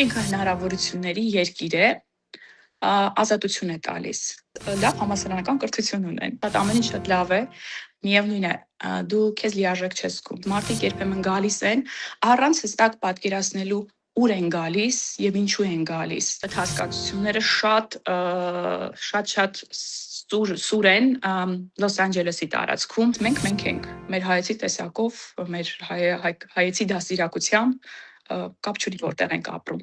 ինքը հնարավորությունների երկիր է, ազատություն է տալիս։ Լավ համասարանական կրթություն ունեն։ Դա ամեն ինչ շատ լավ է։ Միևնույն է, դու քեզ լիարժեք չես զգում։ Մարդիկ երբեմն գալիս են առանց հստակ պատկերացնելու ուր են գալիս եւ ինչու են գալիս։ Այդ հասկացությունները շատ սուր են Լոս Անջելեսի տարածքում։ Մենք ենք մեր հայեցի տեսակով, մեր հայեցի դաստիարակությամբ կապ չունի որտեղ ենք ապրում։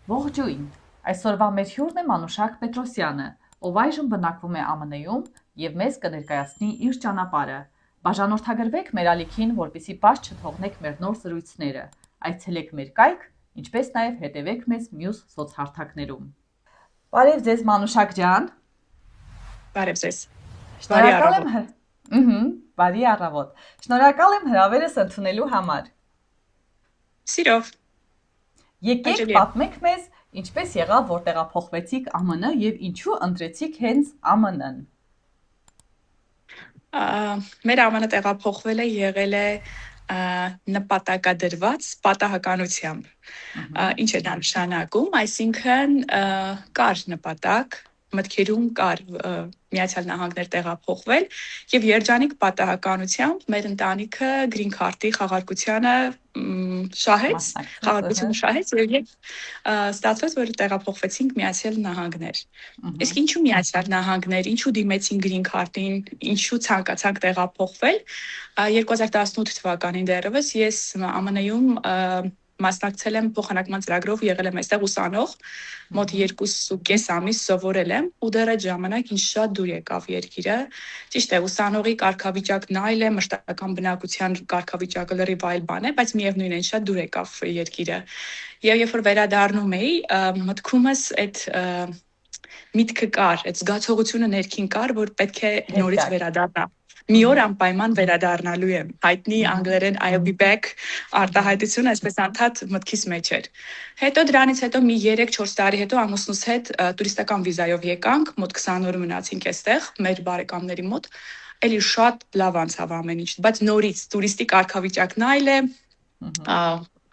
Ողջույն, այսօրվա մեր հյուրն է Մանուշակ Պետրոսյանը, ով այժմ բնակվում է ԱՄՆ-ում և մեզ կներկայացնի իր ճանապարհը։ Բաժանորդագրվեք մեր ալիքին, որպեսզի պաշտ չթողնեք մեր նոր զրույցները։ Այցելեք մեր կայք, ինչպես նաև հետևեք մեզ մյուս սոցհարթակներում։ Բարև ձեզ Մանուշակ ջան։ Բարև ձեզ։ Բարի առավոտ։ Շնորհակալ եմ հրավերս ընդունելու համար։ Սիրով։ Եկեք պատմեք մեզ, ինչպես եղավ, որ տեղափոխվեցիք ԱՄՆ եւ ինչու ընտրեցիք հենց ԱՄՆ-ն։ Մեր ԱՄՆ տեղափոխվելը եղել է նպատակադրված պատահականությամբ։ Ինչ է դա նշանակում, այսինքն կար նպատակ, մտքերում կար Միացյալ Նահանգներ տեղափոխվել եւ երջանիկ պատահականությամբ մեր ընտանիքը գրին քարտի խաղարկությանը շահեց եւ ստացվեց, որ տեղափոխվեցինք Միացյալ Նահանգներ։ Իսկ ինչու Միացյալ Նահանգներ, ինչու դիմեցին գրին քարտին, ինչու ցանկացանք տեղափոխվել 2018 թվականին դեռևս ես ԱՄՆ-ում մասնակցել եմ փոխանակման ծրագրով, եղել եմ այստեղ ուսանող, մոտ 2.5 ամիս սովորել եմ ու դեռ այդ ժամանակ ինձ շատ դուր եկավ երկիրը։ Ճիշտ է, ուսանողի կարգավիճակն այլ է, մշտական բնակության կարգավիճակը լրիվ այլ բան է, բայց միևնույն է, շատ դուր եկավ երկիրը։ Եվ երբ որ վերադառնում էի, մտքումս այդ միտքը կար, այդ զգացողությունը ներքին կար, որ պետք է նորից վերադառնա։ Մի օր անպայման վերադառնալու եմ։ Հայտնի անգլերեն I'll be back արտահայտությունը այսպես անդադ մտքիս մեջ էր։ Հետո դրանից հետո մի 3-4 տարի հետո ամուսնուս հետ տուրիստական վիզայով եկանք, մոտ 20 օր մնացինք այստեղ մեր բարեկամների մոտ։ Էլի շատ լավ անցավ ամեն ինչ, բայց նորից տուրիստի կարգավիճակն այլ է,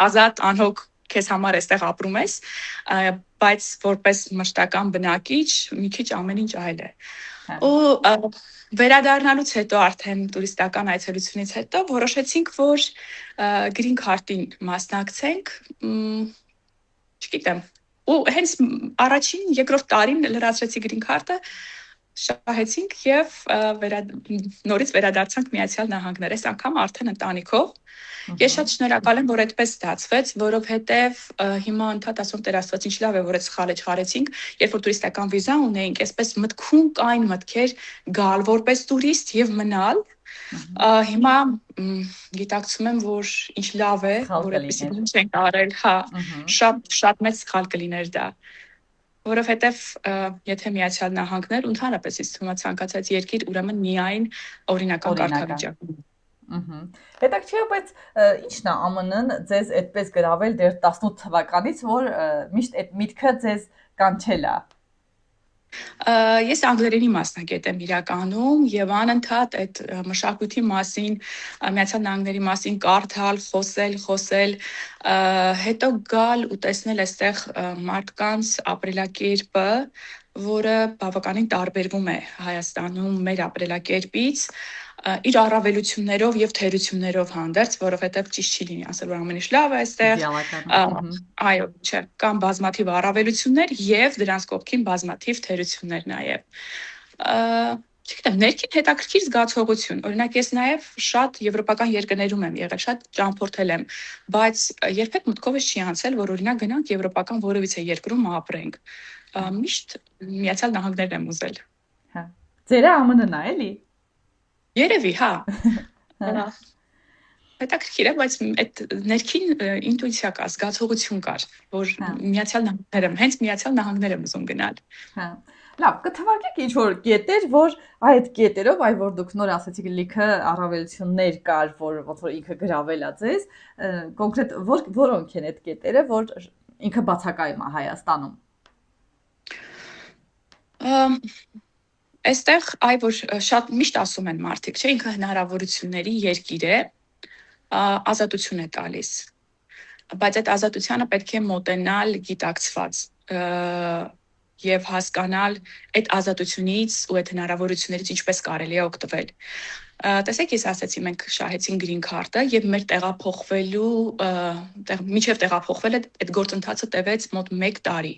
ազատ անհոգ քեզ համար այստեղ ապրում ես, բայց որպես մշտական բնակիչ մի քիչ ամեն ինչ այլ է։ Ու վերադառնալուց հետո արդեն տուրիստական այցելությունից հետո որոշեցինք, որ գրին քարտին մասնակցենք, չգիտեմ, ու հենց առաջին երկրորդ տարին լրացրեցի գրին քարտը, շահեցինք եւ նորից վերադարձանք Միացյալ Նահանգներ, այս անգամ արդեն ընտանիքով։ Ես շատ շնորհակալ եմ, որ այդպես ստացվեց, որովհետեւ հիմա ընդհանուր ասում Տեր Աստված ինչ լավ է, որ այդ սխալը չարեցինք, երբ որ տուրիստական վիզա ունեինք, այսպես մտքում կային մտքեր գալ որպես տուրիստ եւ մնալ։ Հիմա գիտակցում եմ, որ ինչ լավ է, որ այդպեսի ինչ ենք արել, շատ մեծ սխալ կլիներ դա։ Որովհետև եթե Միացյալ Նահանգներ ընդհանրապես ինձ թվում է ցանկացած երկիր, ուրեմն միայն օրինական կարգավիճակում։ Հետաքրքիր է, բայց ի՞նչն է ԱՄՆ-ն ձեզ այդպես գրավել դեռ 18 թվականից, որ միշտ այդ միտքը ձեզ կանչել է։ Ես անգլերենի մասնագետ եմ իրականում եւ անընդհատ այդ մշակույթի մասին, Միացյալ Նահանգների մասին կարդալ, խոսել, հետո գալ ու տեսնել այստեղ մարդկանց ապրելակերպը, որը բավականին տարբերվում է Հայաստանում մեր ապրելակերպից, իր առավելություններով եւ թերություններով հանդերձ, որովհետեւ ճիշտ չի լինի ասել, որ ամեն ինչ լավ է այստեղ։ Այո, չէ, կան բազմաթիվ առավելություններ եւ դրանց կողքին բազմաթիվ թերություններ նաեւ։ Չգիտեմ, ներքին հետաքրքիր զգացողություն։ Օրինակ ես նաեւ շատ եվրոպական երկրներում եմ եղել, շատ ճամփորդել եմ, բայց երբեք մտքովս չի անցել, որ օրինակ գնանք եվրոպական որևիցե երկրում ապրենք։ Միշտ Միացյալ Նահանգներն եմ ուզել։ Հա։ Ձերը ԱՄՆ-ն է, էլի։ Երևի, հա։ Հետաքրքիր է, բայց այդ ներքին ինտուիցիա կա, զգացողություն կար, որ Միացյալ Նահանգներ եմ, հենց Միացյալ Նահանգներ եմ ուզում գնալ։ Հա։ Լավ, կթվարկեք ինչ-որ կետեր, որ այդ կետերով, այ որ դուք նոր ասացիք լիքը առավելություններ կար, որ ոնց որ ինքը գրավել է ձեզ, կոնկրետ որոնք են այդ կետերը, որ ինքը բացակայում է Հայաստանում։ Այստեղ որ շատ միշտ ասում են մարդիկ, չէ, ինքը հնարավորությունների երկիր է, ազատություն է տալիս։ Բայց այդ ազատությանը պետք է մոտենալ գիտակցված եւ հասկանալ այդ ազատությունից ու այդ հնարավորություններից ինչպես կարելի է օգտվել։ Տեսեք, ես ասացի, մենք շահեցին green card-ը եւ մեր տեղափոխվելու միջև տեղափոխվելը այդ գործընթացը տևեց մոտ 1 տարի։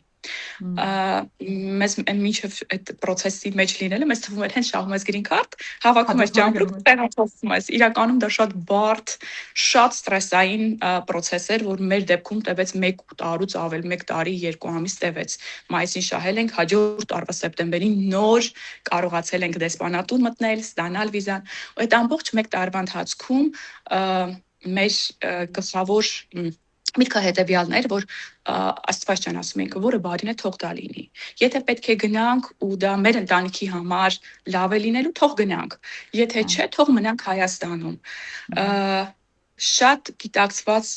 Մեզ մինչև այդ process-ի մեջ լինելը մեզ թվում էր հենց շահում ես green card, հավաքում ես ջամփրուկ, տեղափոխվում ես։ Իրականում դա շատ բարդ, շատ ստրեսային process էր, որ մեր դեպքում տևեց 1 տարուց ավել, 1 տարի 2 ամիս տևեց։ Մայիսին շահել ենք, հաջորդ տարվա սեպտեմբերին նոր կարողացել ենք դեսպանատուն մտնել, ստանալ վիզան։ Այդ ամբողջ 1 տարվա ընթացքում մեր գլխավոր միտքը հետևյալն էր, որ Աստված ջան ասում ենք, որը բարին է թող դա լինի։ Եթե պետք է գնանք ու դա մեր ընտանիքի համար լավ է լինելու, թող գնանք։ Եթե չէ, թող մնանք Հայաստանում։ Շատ գիտակցված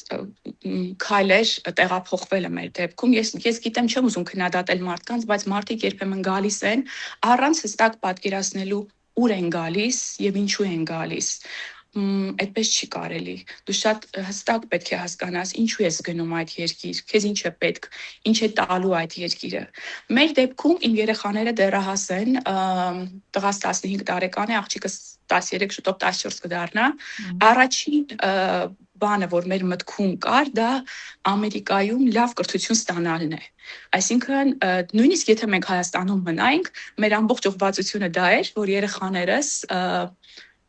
քայլեր տեղափոխվելը մեր դեպքում։ Ես գիտեմ, չեմ ուզում քննադատել մարդկանց, բայց մարդիկ երբեմն գալիս են առանց հստակ պատկերացնելու ուր են գալիս եւ ինչու են գալիս։ Այդպես չի կարելի։ Դու շատ հստակ պետք է հասկանաս ինչու ես գնում այդ երկիր, քեզ ինչ է պետք, ինչ է տալու այդ երկիրը։ Մեր դեպքում իմ երեխաները դեռահաս են, տղաս 15 տարեկան է, աղջիկս 13, շուտով 14 կդառնա։ Առաջին բանը, որ մեր մտքում կար, դա Ամերիկայում լավ կրթություն ստանալն է։ Այսինքն, նույնիսկ եթե մենք Հայաստանում մնայինք, մեր ամբողջ ուղղվածությունը դա էր, որ երեխաներս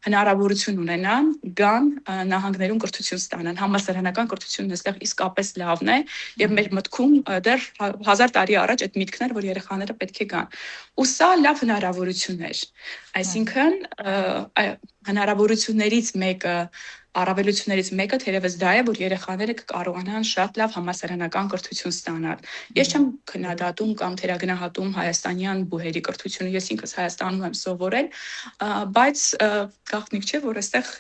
հնարավորություն ունենան գան նահանգներում կրթություն ստանան։ Համալսարանական կրթությունն այստեղ իսկապես լավն է եւ մեր մտքում դեռ 1000 տարի առաջ այդ միտքն էր, որ երեխաները պետք է գան։ Ու սա լավ հնարավորություն էր։ Այսինքն հնարավորություններից մեկը, առավելություններից մեկը թերևս դա է, որ երեխաները կկարողանան շատ լավ համալսարանական կրթություն ստանալ։ Ես չեմ քննադատում կամ թերագնահատում հայաստանյան բուհերի կրթությունը, ես ինքս Հայաստանում եմ սովորել, բայց գաղտնիք չէ, որ այստեղ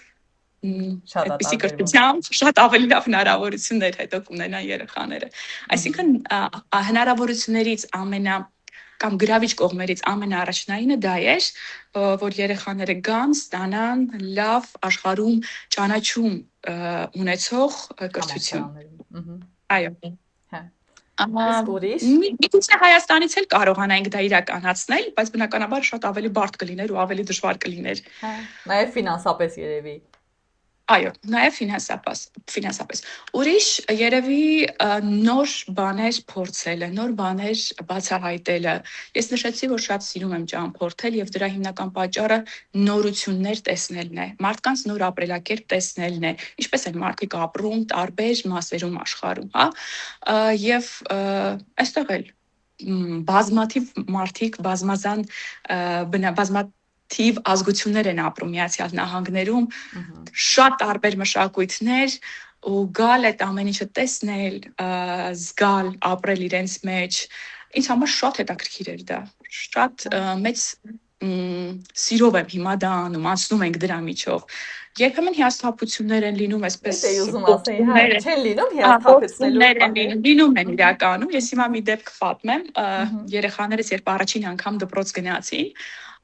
այդպիսի կրթությամբ շատ ավելի լավ հնարավորություններ հետո կունենան երեխաները։ Այսինքն հնարավորություններից կամ գրավիչ կողմերից ամենաառաջնայինը դա էր, որ երեխաները գան, ստանան լավ աշխարհում ճանաչում ունեցող կրթություն։ Այո։ Իսկ Հայաստանից էլ կարողանայինք դա իրականացնել, բայց բնականաբար շատ ավելի բարդ կլիներ ու ավելի դժվար կլիներ։ Նաև ֆինանսապես երևի։ Այո, նաև ֆինանսապես։ Ուրիշ երևի նոր բաներ փորձելը, նոր բաներ բացահայտելը։ Ես նշեցի, որ շատ սիրում եմ ճամփորդել եւ դրա հիմնական պատճառը նորություններ տեսնելն է, մարդկանց նոր ապրելակերպ տեսնելն է, ինչպես են մարդիկ ապրում տարբեր մասերում աշխարհում, հա։ Եվ այստեղ էլ բազմաթիվ մարդիկ թիվ ազգություններ են ապրում Միացյալ Նահանգներում, շատ տարբեր մշակույթներ ու գալ այդ ամեն ինչը տեսնել, զգալ, ապրել իրենց մեջ, ինձ համար շատ հետաքրքիր էր դա, շատ մեծ սիրով եմ հիմա դա անում, անցնում ենք դրա միջով։ Երբեմն հիասթափություններ են լինում, այսպես չեն լինում հիասթափություններ լինում են իրականում։ Ես հիմա մի դեպք պատմեմ, երեխաներս երբ առաջին անգամ դպրոց գնացին,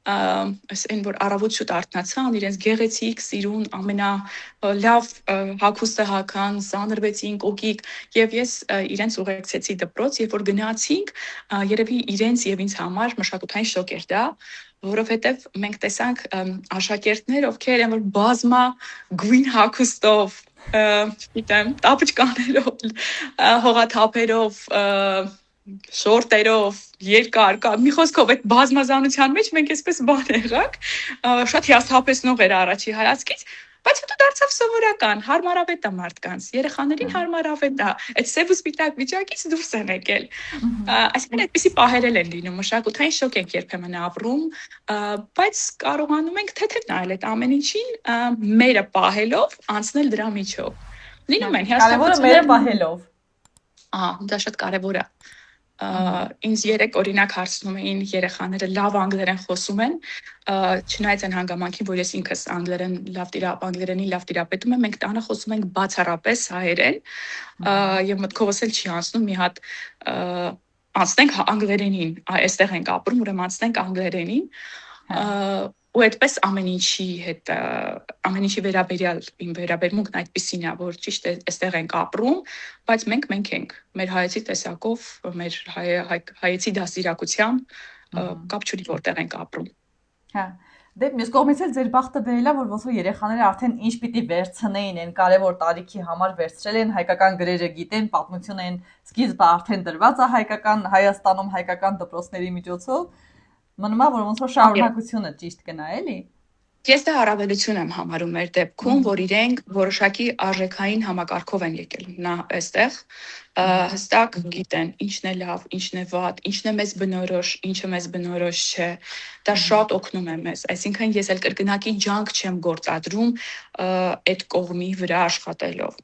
այն որ առավոտ շուտ արթնացան, իրենց գեղեցիկ, սիրուն, ամենալավ հագուստը հագան, սանրվեցին, կոկիկ, եւ ես իրենց ուղեկցեցի դպրոց, երբ որ գնացինք, երևի իրենց եւ ինձ համար մշակութային շոկ էր դա, որովհետեւ մենք տեսանք աշակերտներ, ովքեր են որ բազմա գույն հագուստով, չգիտեմ, տապճկաներով, հողաթափերով, շորտերով, երկար, մի խոսքով այդ բազմազանության մեջ մենք այսպես բան եղանք, շատ հիասթափեցնող էր առաջի հայացքից, բայց հետո դարձավ սովորական, հարմարավետ է մարդկանց, երեխաներին հարմարավետ է, այդ սև ու սպիտակ վիճակից դուրս են եկել։ Այսինքն այդպիսի պահեր են լինում, մշակութային շոկ ենք երբեմն ապրում, բայց կարողանում ենք թեթև նայել այդ ամեն ինչին, մերը պահելով, անցնել դրա միջով։ Լինում են հիասթափությունները պահելով։ Դա շատ կարևոր է։ Ինձ երեք օրինակ հարցնում էին երեխաները լավ անգլերեն խոսում են, չնայած այն հանգամանքին, որ ես ինքս անգլերենին լավ տիրապետում եմ, մենք տանը խոսում ենք բացառապես հայերեն, եւ մտքովս էլ չի անցնում մի հատ անցնենք անգլերենին, այստեղ ենք ապրում, ուրեմն անցնենք անգլերենին, ու այդպես ամեն ինչի վերաբերյալ իմ վերաբերմունքն այդպեսին է, որ ճիշտ է, այստեղ ենք ապրում, բայց մենք ենք, մեր հայեցի տեսակով, մեր հայեցի դաստիարակությամբ կապ չունի որտեղ ենք ապրում։ Հա, դե մյուս կողմից էլ ձեր բախտը բերելա, որ ոնց որ երեխաները արդեն ինչ պիտի վերցնեին, այն կարևոր տարիքի համար վերցրել են, հայկական գրերը գիտեն, պատմություն են սկիզբը արդեն դրված է Հայաստանում հայկական դպրոցների միջոցով, մնում է որ ոնց որ շարունակությունը ճիշտ գնա, էլի։ Ես դա առավելություն եմ համարում մեր դեպքում, որ իրենք որոշակի արժեքային համակարգով են եկել նա այստեղ, հստակ գիտեն ինչն է լավ, ինչն է վատ, ինչն է մեզ բնորոշ, ինչը մեզ բնորոշ չէ, դա շատ օգնում է մեզ, այսինքն ես էլ կրկնակի ջանք չեմ գործադրում այդ կողմի վրա աշխատելով։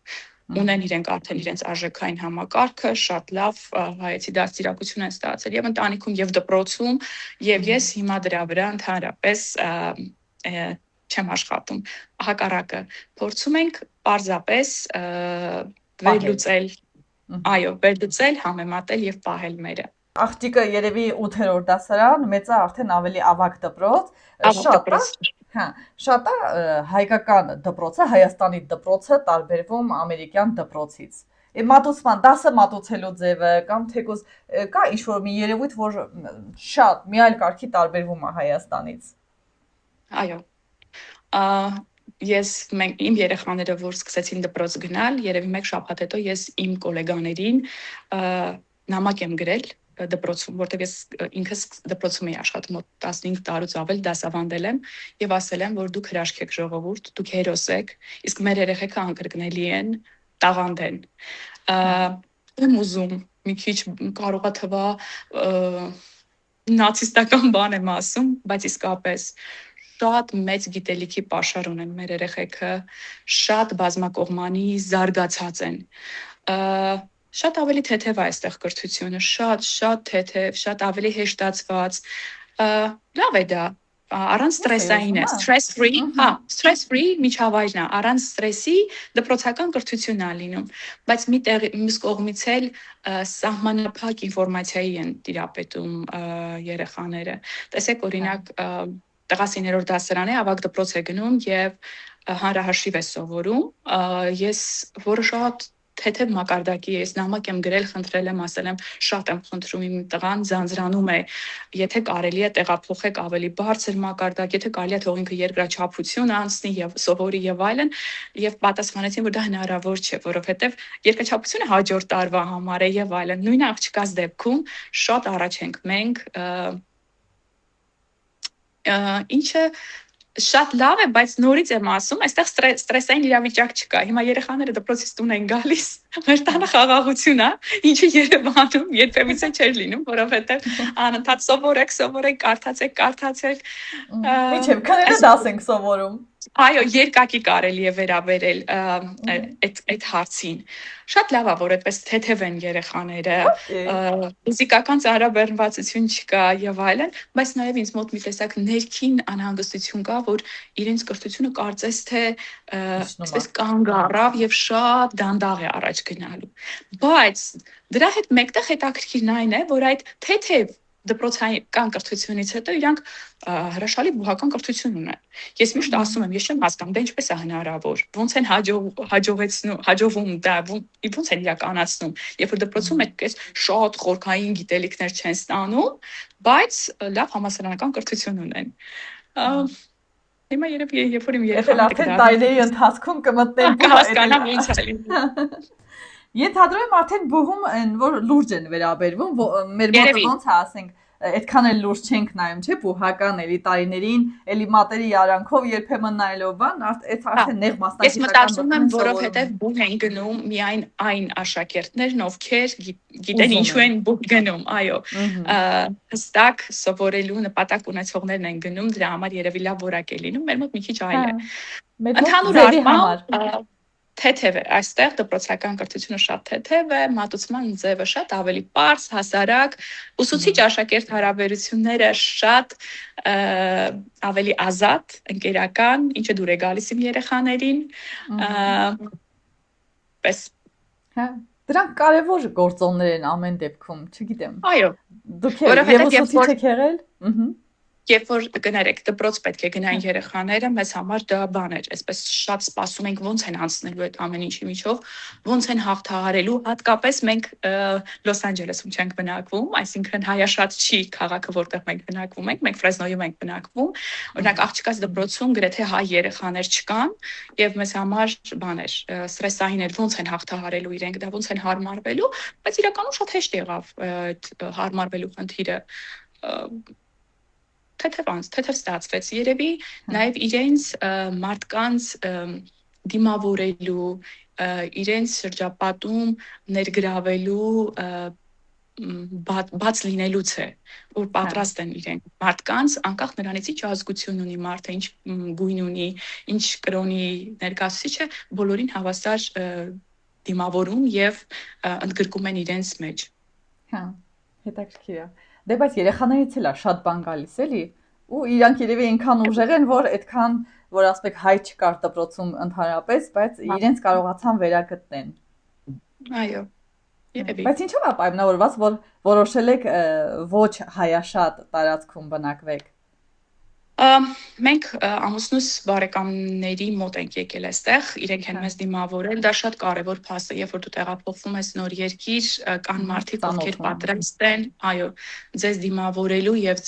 Ունեն իրենք արդեն իրենց արժեքային համակարգը, շատ լավ հայեցի դաստիարակություն են ստացել եւ ընտանիքում եւ դպրոցում, եւ ես հիմա դրա վրա ընդհանրապես չեմ աշխատում, հակառակը փորձում ենք պարզապես վերլուծել, համեմատել եւ պահել մերը։ Աղջիկը երևի 8-րդ դասարան, մեծը արդեն ավելի ավագ դպրոց, շատ է հայկական դպրոցը, Հայաստանի դպրոցը տարբերվում ամերիկյան դպրոցից։ Դասը մատուցելու ձևը կամ թեկուզ կա ինչ-որ մի երևույթ, որ շատ մի այլ կարգի տարբերվում է Հայաստանից։ Այո։ Իմ երեխաները, որ սկսեցին դպրոց գնալ, երևի մեկ շաբաթ հետո ես իմ գոլեգաներին նամակ եմ գրել դպրոցում, որտեղ ես ինքս դպրոցում էի աշխատում 15 տարուց ավել դասավանդել եմ եւ ասել եմ, որ դուք հրաշք եք ժողովուրդ, դուք հերոս եք, իսկ մեր երեխեքը անկրկնելի են, տաղանդ են։ Եմ ուզում մի քիչ կարող է թվա նացիստական բան եմ ասում, բայց իսկապես շատ մեծ գիտելիքի պաշար ունեն մեր երեխեքը, շատ բազմակողմանի զարգացած են։ Շատ ավելի թեթև է այստեղ կրթությունը, շատ թեթև, շատ ավելի հեշտացված։ Լավ է դա, առանց ստրեսային է, stress-free միջավայրն է, առանց ստրեսի դպրոցական կրթությունն է լինում, բայց մյուս կողմից էլ սահմանափակ ինֆորմացիայի են տիրապետում երեխաները։ Տեսեք, օրինակ, տղաս 9-րդ դասարան է, ավագ դպրոց է գնում եւ հանրահաշիվ է սովորում, ես որը շատ թեթև մակարդակի ես նամակ եմ գրել, խնդրել եմ, ասել եմ, շատ եմ խնդրում իմ տղան ձանձրանում է, եթե կարելի է տեղափոխեք ավելի բարձր մակարդակ, եթե կարելի է թող ինքը երկրաչափություն անցնի եւ սովորի եւ այլն, եւ պատասխանեցին, որ դա հնարավոր չէ, որովհետեւ երկրաչափությունը հաջորդ տարվա համար է եւ այլն։ Նույն աղջկաս դեպքում շատ առաջ ենք մենք, ինչը շատ լավ է, բայց նորից եմ ասում, այստեղ ստրեսային իրավիճակ չկա։ Հիմա երեխաները դպրոցից տուն են գալիս, մեր տանը խաղաղություն է, ինչը Երևանում երբևիցե չէր լինում, որովհետև անընդհատ սովորեք, կարդացեք։ Միջև քաները դաս ենք սովորում։ Այո, երկակի կարելի է վերաբերել այդ հարցին։ Շատ լավ է, որ այդպես թեթև են երեխաները, ֆիզիկական ծանրաբեռնվածություն չկա եւ այլն, բայց նաեւ ինձ մոտ մի տեսակ ներքին անհանգստություն կա, որ իրենց կրթությունը կարծես թե այսպես կանգ առավ եւ շատ դանդաղ է առաջ գնալու։ Բայց դրա հետ մեկտեղ հետաքրքիրն այն է, որ այդ թեթև դպրոցական կրթությունից հետո իրանք հրաշալի բուհական կրթություն ունեն։ Ես միշտ ասում եմ, ես չեմ հասկանում, դա ինչպես է հնարավոր, ոնց են հաջողվում դա, ոնց են իրականացնում, երբ որ դպրոցում այդպես շատ խորքային գիտելիքներ չեն ստանում, բայց լավ համալսարանական կրթություն ունեն։ Հիմա երբ որ իմ երեխաները արդեն տարիների ընթացքում կմտնեն հասկանամ ոնց է լինում։ Ենթադրում եմ արդեն բուհում որ լուրջ են վերաբերվում, մեր մոտ ոնց է ասենք, այդքան էլ լուրջ չենք նայում, չէ՞, բուհական էլի տարիներին, էլի մատերի արանքով երբեմն նայելով բան, արդեն նեղ մասնագիտական։ Ես մտածում եմ, որովհետև բուհ են գնում միայն այն աշակերտներն, ովքեր գիտեն ինչու են բուհ գնում, այո։ Հստակ սովորելու նպատակ ունեցողներն են գնում, դրա համար երևի լավ որակ է լինում, մեր մոտ մի քիչ այլ է։ Ընդհանուր առմամբ թեթև է, այստեղ դպրոցական կրթությունը շատ թեթև է, մատուցման ձևը շատ ավելի պարզ, հասարակ, ուսուցիչ աշակերտ հարաբերությունները շատ ավելի ազատ, ընկերական, ինչը դուր է գալիս իմ երեխաներին, պես Հա, դրանք կարևոր գործոններ են ամեն դեպքում, չգիտեմ։ Այո, Դուք եւ ուսուցիչ եք եղել։ Երբ որ գներեք դպրոց պետք է գնային երեխաները, մեզ համար դա բան էր, այսպես շատ սպասում ենք ոնց են անցնելու այդ ամեն ինչի միջով, ոնց են հաղթահարելու, հատկապես մենք Լոս Անջելեսում չենք բնակվում, այսինքն հայաշատ չի քաղաքը, որտեղ մենք բնակվում ենք, մենք Ֆրեզնոյում ենք բնակվում, օրինակ աղջկաց դպրոցում գրեթե հայ երեխաներ չկան, եւ մեզ համար բան էր, ստրեսային էր, ոնց են հաղթահարելու իրենք, դա ոնց են հարմարվելու, բայց իրականում շատ հեշտ եղավ այդ հարմարվելու խնդիրը թեթև ստացվեց երևի նաև իրենց մարդկանց դիմավորելու իրենց շրջապատում ներգրավելու բաց լինելուց է որ պատրաստ են իրենք մարդկանց անկախ նրանից ինչ ազգություն ունի մարդը ինչ գույն ունի ինչ կրոնի ներկայացուցիչ է բոլորին հավասար դիմավորում եւ ընդգրկում են իրենց մեջ հա հետաքրքիր է Դե բայց երեխաներից էլ է շատ բան գալիս էլի ու իրանք երևի այնքան ուժեղ են որ այդքան որ ասեք հայ չկար դպրոցում ընդհանրապես բայց իրենց կարողացան վերագտնեն Այո երևի Բայց ինչու՞ է պայմանավորված որ որոշել եք ոչ հայաշատ տարածքում բնակվեք Մենք ամուսնուս բարեկամների մոտ ենք եկել այստեղ, իրենք են մեզ դիմավորել, դա շատ կարևոր փաստ է, երբ որ դու տեղափոխվում ես նոր երկիր, կան մարդիկ, ովքեր պատրաստ են, այո, ձեզ դիմավորելու եւ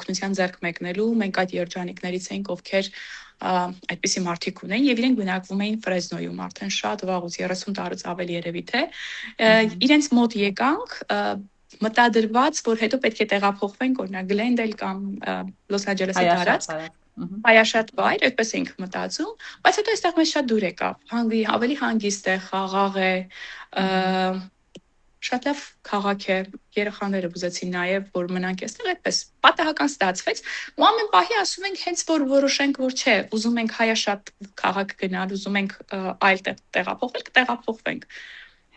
օգնության ձեռք մեկնելու, մենք այդ երջանիկներից ենք, ովքեր այդպիսի մարդիկ ունեն եւ իրենք բնակվում էին Ֆրեզնոյում, արդեն շատ վաղուց 30 տարուց ավելի երևի թե իրենց մոտ եկանք մտադրված, որ հետո պետք է տեղափոխվենք, օրինակ Գլենդել կամ Լոս Անջելեսի տարածք, հայաշատ վայր, այդպես ենք մտածում, բայց հետո այստեղ մեզ շատ դուր եկավ, ավելի հանգիստ է, խաղաղ է, շատ լավ քաղաք է, երեխաները ուզեցին նաև, որ մնանք այստեղ, այդպես պատահական ստացվեց, ու ամեն պահի ասում ենք հենց որ որոշենք, որ չէ, ուզում ենք հայաշատ քաղաք գնալ, ուզում ենք այլ տեղ տեղափոխվել, կտեղափոխվենք։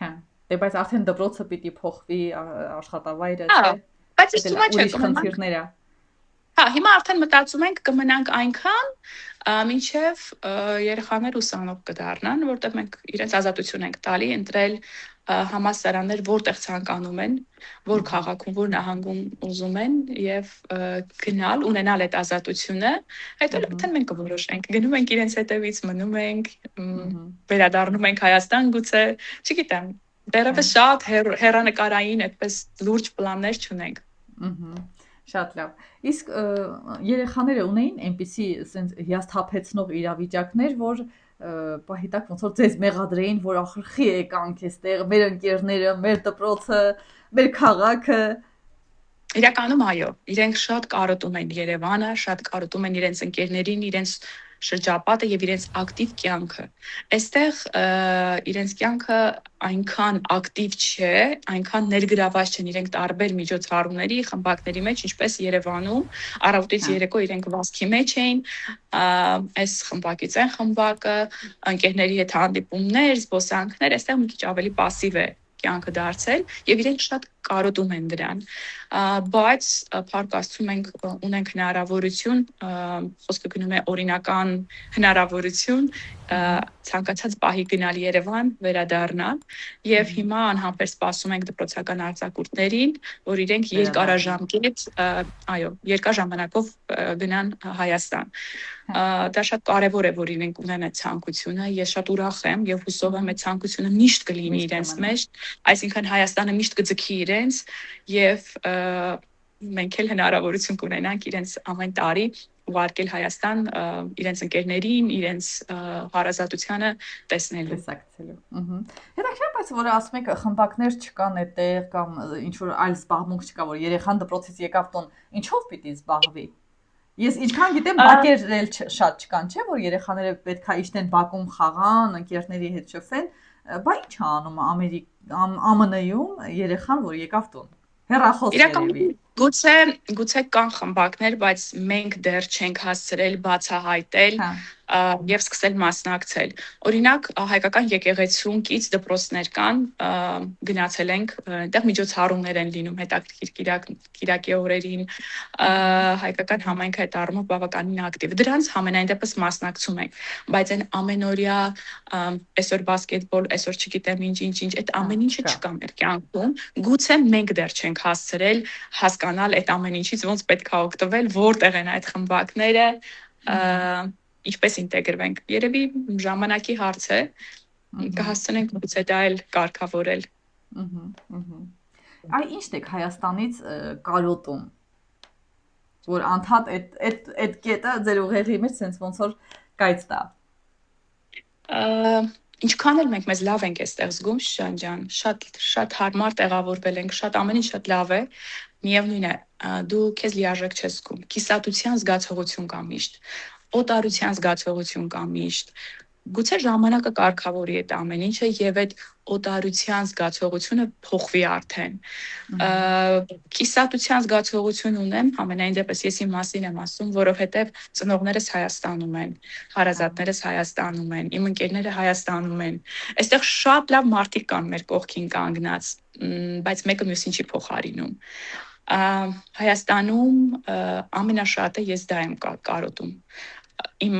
Հա Դե բայց արդեն դպրոցը պիտի փոխվի աշխատավայրը, չէ՞։ Բայց իստումա չէ խնդիրները։ Հա, հիմա արդեն մտածում ենք կմնանք այնքան, մինչև երեխաներ ուսանող կդառնան, որտեղ մենք իրենց ազատություն ենք տալի, ընտրել համալսարաններ, որտեղ ցանկանում են, որ քաղաքում, որ նահանգում ուզում են եւ գնալ, ունենալ այդ ազատությունը, հետո արդեն մենք կորոշենք, գնում ենք իրենց հետևից, մնում ենք, վերադառնում ենք Հայաստան գուցե, չգիտեմ Դերևս շատ հեռանկարային այդպես լուրջ պլաններ չունենք։ Շատ լավ։ Իսկ երեխաները ունեին այնպիսի sense հիասթափեցնող իրավիճակներ, որ պահիտակ ոնց որ ձեզ մեղադրեին, որ ախր խի եկանք էստեղ, մեր ընկերները, մեր դպրոցը, մեր քաղաքը։ Իրականում այո, իրենք շատ կարոտում են Երևանը, շատ կարոտում են իրենց ընկերներին, իրենց շրջապատը եւ իրենց ակտիվ կյանքը։ Այստեղ իրենց կյանքը այնքան ակտիվ չէ, այնքան ներգրաված չեն իրենք տարբեր միջոցառումների, խմբակների մեջ, ինչպես Երևանում, առավոտից երեկո իրենք վազքի մեջ էին, այս խմբակից այն խմբակը, ընկերների հետ հանդիպումներ, զբոսանքներ, այստեղ մի քիչ ավելի пассив է կյանքը դարձել եւ իրենք շատ կարոտում են դրան բայց փառք Աստծո մենք ունենք հնարավորություն խոսքը գնում է օրինական հնարավորություն ցանկացած պահի գնալ Երևան վերադառնալ եւ հիմա անհամբեր սպասում ենք դպրոցական արձակուրդներին որ իրենք երկարաժամկետ այո երկար ժամանակով գնան Հայաստան դա շատ կարեւոր է որ իրենք ունեն այդ ցանկությունը ես շատ ուրախ եմ եւ հուսով եմ այդ ցանկությունը միշտ կլինի իրենց մեջ այսինքն Հայաստանը միշտ կձգի իրենց եւ մենք էլ հնարավորություն կունենանք իրենց ամեն տարի ուղարկել Հայաստան իրենց ընկերներին, իրենց հարազատությանը տեսնելու, տեսակցելու։ Հետաքրքիր բայց որ ասում եք խմբակներ չկան այդտեղ կամ ինչ որ այլ զբաղմունք չկա որ երեխան դպրոցից եկավ տուն, ինչով պիտի զբաղվի։ Ես ինչքան գիտեմ բակեր էլ շատ չկան, չէ՞ որ երեխաները պետքա իջնեն բակում խաղան, ընկերների հետ շփվեն, բա ի՞նչ անում ԱՄՆ-ում երեխան որ եկավ տուն։ Հեռախոս երևի։ Գուցե կան խմբակներ, բայց մենք դեռ չենք հասցրել բացահայտել եւ սկսել մասնակցել։ Օրինակ, հայկական եկեղեցում կից դպրոցներ կան, գնացել ենք, այնտեղ միջոցառումներ են լինում հետաքրքիր կիրակի օրերին, հայկական համայնքը այդ առումով բավականին ակտիվ։ Դրանց համենայն դեպս մասնակցում ենք, բայց այն ամենօրյա այսօր բասկետբոլ, այսօր չգիտեմ ինչ, այդ ամեն ինչը չկա մեր կյանքում։ Գուցե մենք դեռ չենք հասցրել հասկանալ այդ ամեն ինչից ոնց պետք է օգտվել, որտեղ են այդ խմբակները, ինչպես ինտեգրվենք։ Երևի ժամանակի հարց է, կհասցնենք գուցե դա էլ կարգավորել։ Այ ի՞նչն եք Հայաստանից կարոտում, որ անդադ այդ կետը ձեր ուղեղի մեջ sense ոնց որ կայծ տա։ Ինչքան էլ մենք մեզ լավ ենք այստեղ զգում, Շուշան ջան, շատ հարմար տեղավորվել ենք, շատ ամեն ինչ շատ լավ է, միևնույն է, դու քեզ լիարժեք չես զգում։ Կիսատության զգացողություն կա միշտ, օտարության զգացողություն կա միշտ։ Գուցե ժամանակը կարգավորի այդ ամեն ինչը եւ այդ օտարության զգացողությունը փոխվի արդեն։ Կիսատության զգացողություն ունեմ, ամենայն դեպս ես իմ մասին եմ ասում, որովհետեւ ծնողներս Հայաստանում են, հարազատներս Հայաստանում են, իմ ընկերները Հայաստանում են։ Այստեղ շատ լավ մարդիկ կան մեր կողքին կանգնած, բայց մեկը մյուսին չի փոխարինում։ Հայաստանում ամենաշատը ես դա եմ կարոտում իմ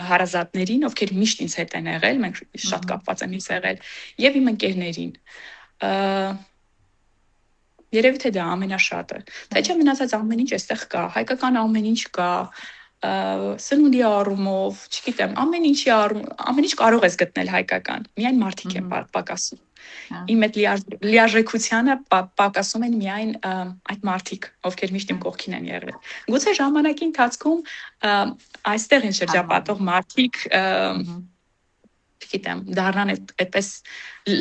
հարազատներին, ովքեր միշտ ինձ հետ են եղել, մենք շատ կապված եմ ինձ եղել, եւ իմ ընկերներին։ Երևի թե դա ամենաշատը։ Թե չէ մնացած ամեն ինչ այստեղ կա, հայկական ամեն ինչ կա, սնունդի առումով, չգիտեմ, ամեն ինչ կարող ես գտնել հայկական։ Միայն մարդիկ են պակասում։ Իմ այդ լիարժեքությանը պակասում են միայն այդ մարդիկ, ովքեր միշտ իմ կողքին են եղել։ Գուցե ժամանակի ընթացքում այստեղ են շրջապատող մարդիկ, չգիտեմ, դառնան այդպես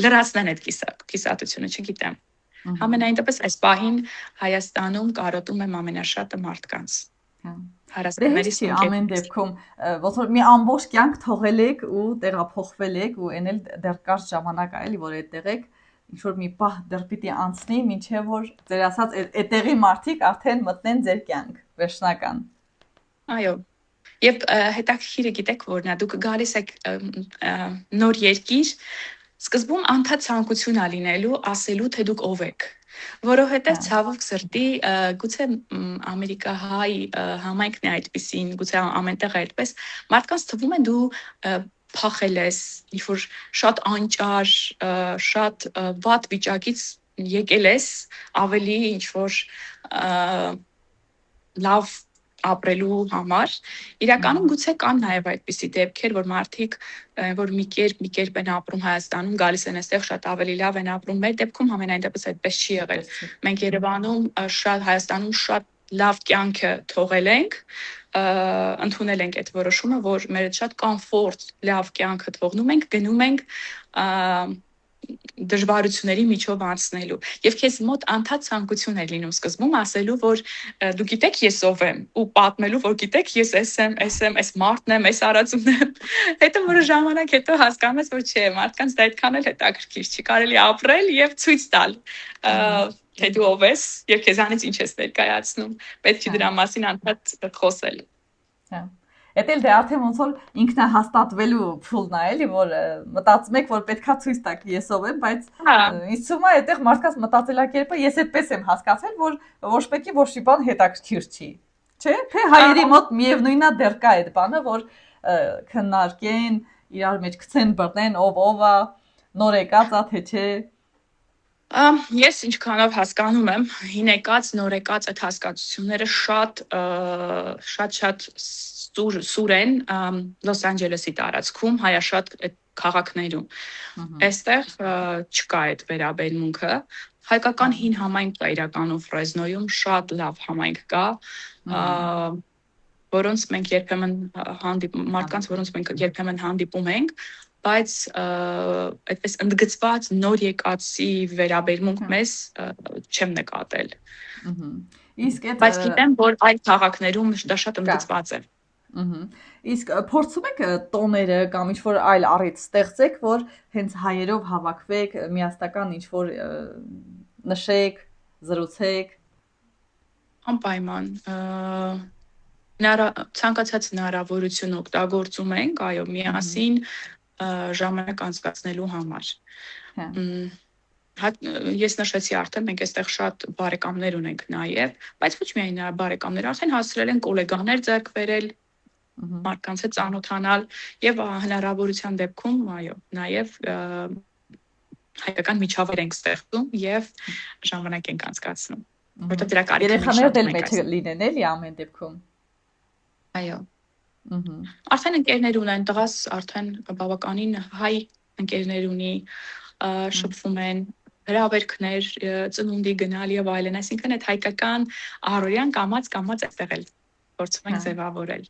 լրացնեն այդ կիսատությունը, չգիտեմ։ Ամենայն դեպս այս պահին Հայաստանում կարոտում եմ ամենաշատը մարդկանց։ Հարազատներիս ամեն դեպքում ոնց որ մի ամբողջ կյանք թողել եք ու տեղափոխվել եք ու էնել դեռ կարճ ժամանակ է էլի որ այդտեղ եք ինչ որ մի պահ դեռ պիտի անցնի մինչև որ ձեր ասած այդտեղի մարդիկ արդեն մտնեն ձեր կյանք վերջնական։ Այո։ Եվ հետաքրքիրը գիտեք որն է, դուք գալիս եք նոր երկիր, սկզբում անդադ ցանկություն ա լինելու ասելու թե դուք ով եք։ Որովհետև ցավոք սրտի գուցե ամերիկահայ համայնքն է այդպեսին, գուցե ամենտեղ է այդպես, մարդկանց թվում է դու փախել ես, ինչ-որ շատ անճար, շատ վատ վիճակից եկել ես, ավելի ինչ-որ լավ ապրելու համար, իրականում գուցե կան նաև այդպիսի դեպքեր, որ մարդիկ, որ մի կերպ են ապրում Հայաստանում, գալիս են այստեղ շատ ավելի լավ են ապրում, մեր դեպքում ամենայն դեպս այդպես չի եղել։ Մենք Երևանում Հայաստանում շատ լավ կյանքը թողել ենք, ընդունել ենք այդ որոշումը, որ մեր շատ կոմֆորտ, լավ կյանքը թողնում ենք, գնում ենք դժվարությունների միջով անցնելու եւ քեզ մոտ անդադ ցանկություն է լինում սկզբում ասելու որ դու գիտեք ես ով եմ ու պատմելու որ գիտեք ես այս մարդն եմ, այս արածումն եմ հետո որ ժամանակ հետո հասկանում ես որ չէ մարդկանց դա այդքան էլ հետաքրքիր չի կարելի ապրել եւ ցույց տալ թե դու ով ես եւ քեզանից ինչ ես ներկայացնում պետք է դրա մասին անդադ խոսել Էդ էլ դե արդեն ոնց որ ինքնահաստատվելու փուլն է, էլի, որ մտածում եք, որ պետքա ցույց տաք ես ով եմ, բայց ինձ թվում է այդտեղ մարդկանց մտածելակերպը ես այդպես եմ հասկացել, որ ոչ մեկի ոչ մի բան հետաքրքիր չի։ Չէ՞, թե հայերի մոտ միևնույնն է դեռ կա այդ բանը, որ քննարկեն, իրար մեջ գցեն, բռնեն, ով է, նոր եկած է, թե չէ։ Ես ինչքանով հասկանում եմ, հին եկած, նոր եկած այդ հասկացությունները շատ սուր են Լոս Անջելեսի տարածքում, հայաշատ այդ քաղաքներում։ Այստեղ չկա այդ վերաբերմունքը։ Հայկական հին համայնք կա իրականում Ֆրեզնոյում, շատ լավ համայնք կա, որոնց մենք երբեմն մարդկանց, որոնց մենք երբեմն հանդիպում ենք, բայց այդպես ընդգծված նոր եկածի վերաբերմունք մեզ չեմ նկատել։ Բայց գիտեմ, որ այլ քաղաքներում դա շատ ընդգծված է։ Իսկ փորձում եք տոները կամ ինչ-որ այլ առիթ ստեղծեք, որ հենց հայերով հավաքվեք, միասնական ինչ-որ նշեք, զրուցեք։ Անպայման ցանկացած հնարավորություն օգտագործում ենք, այո, միասին ժամանակ անցկացնելու համար։ Ես նշեցի արդեն, մենք այստեղ շատ բարեկամներ ունենք նաև, բայց ոչ միայն բարեկամներ, արդեն հասցրել են գոլեգաներ ձեռք բերել, մարդկանց հետ ծանոթանալ եւ հնարավորության դեպքում, այո, նաև հայկական միջավայր ենք ստեղծում եւ ժամանակ ենք անցկացնում, որտեղ դրա կարիքն է շատ։ Երեխաներն էլ մեջ լինեն էլի ամեն դեպքում։ Այո։ Արդեն ընկերներ ունեն, տղաս արդեն բավականին հայ ընկերներ ունի, շփվում են, հրավերքներ, ծնունդի գնալ եւ այլն, այսինքն այդ հայկական առօրյան կամած այստեղ էլ փորձում ենք ձևավորել։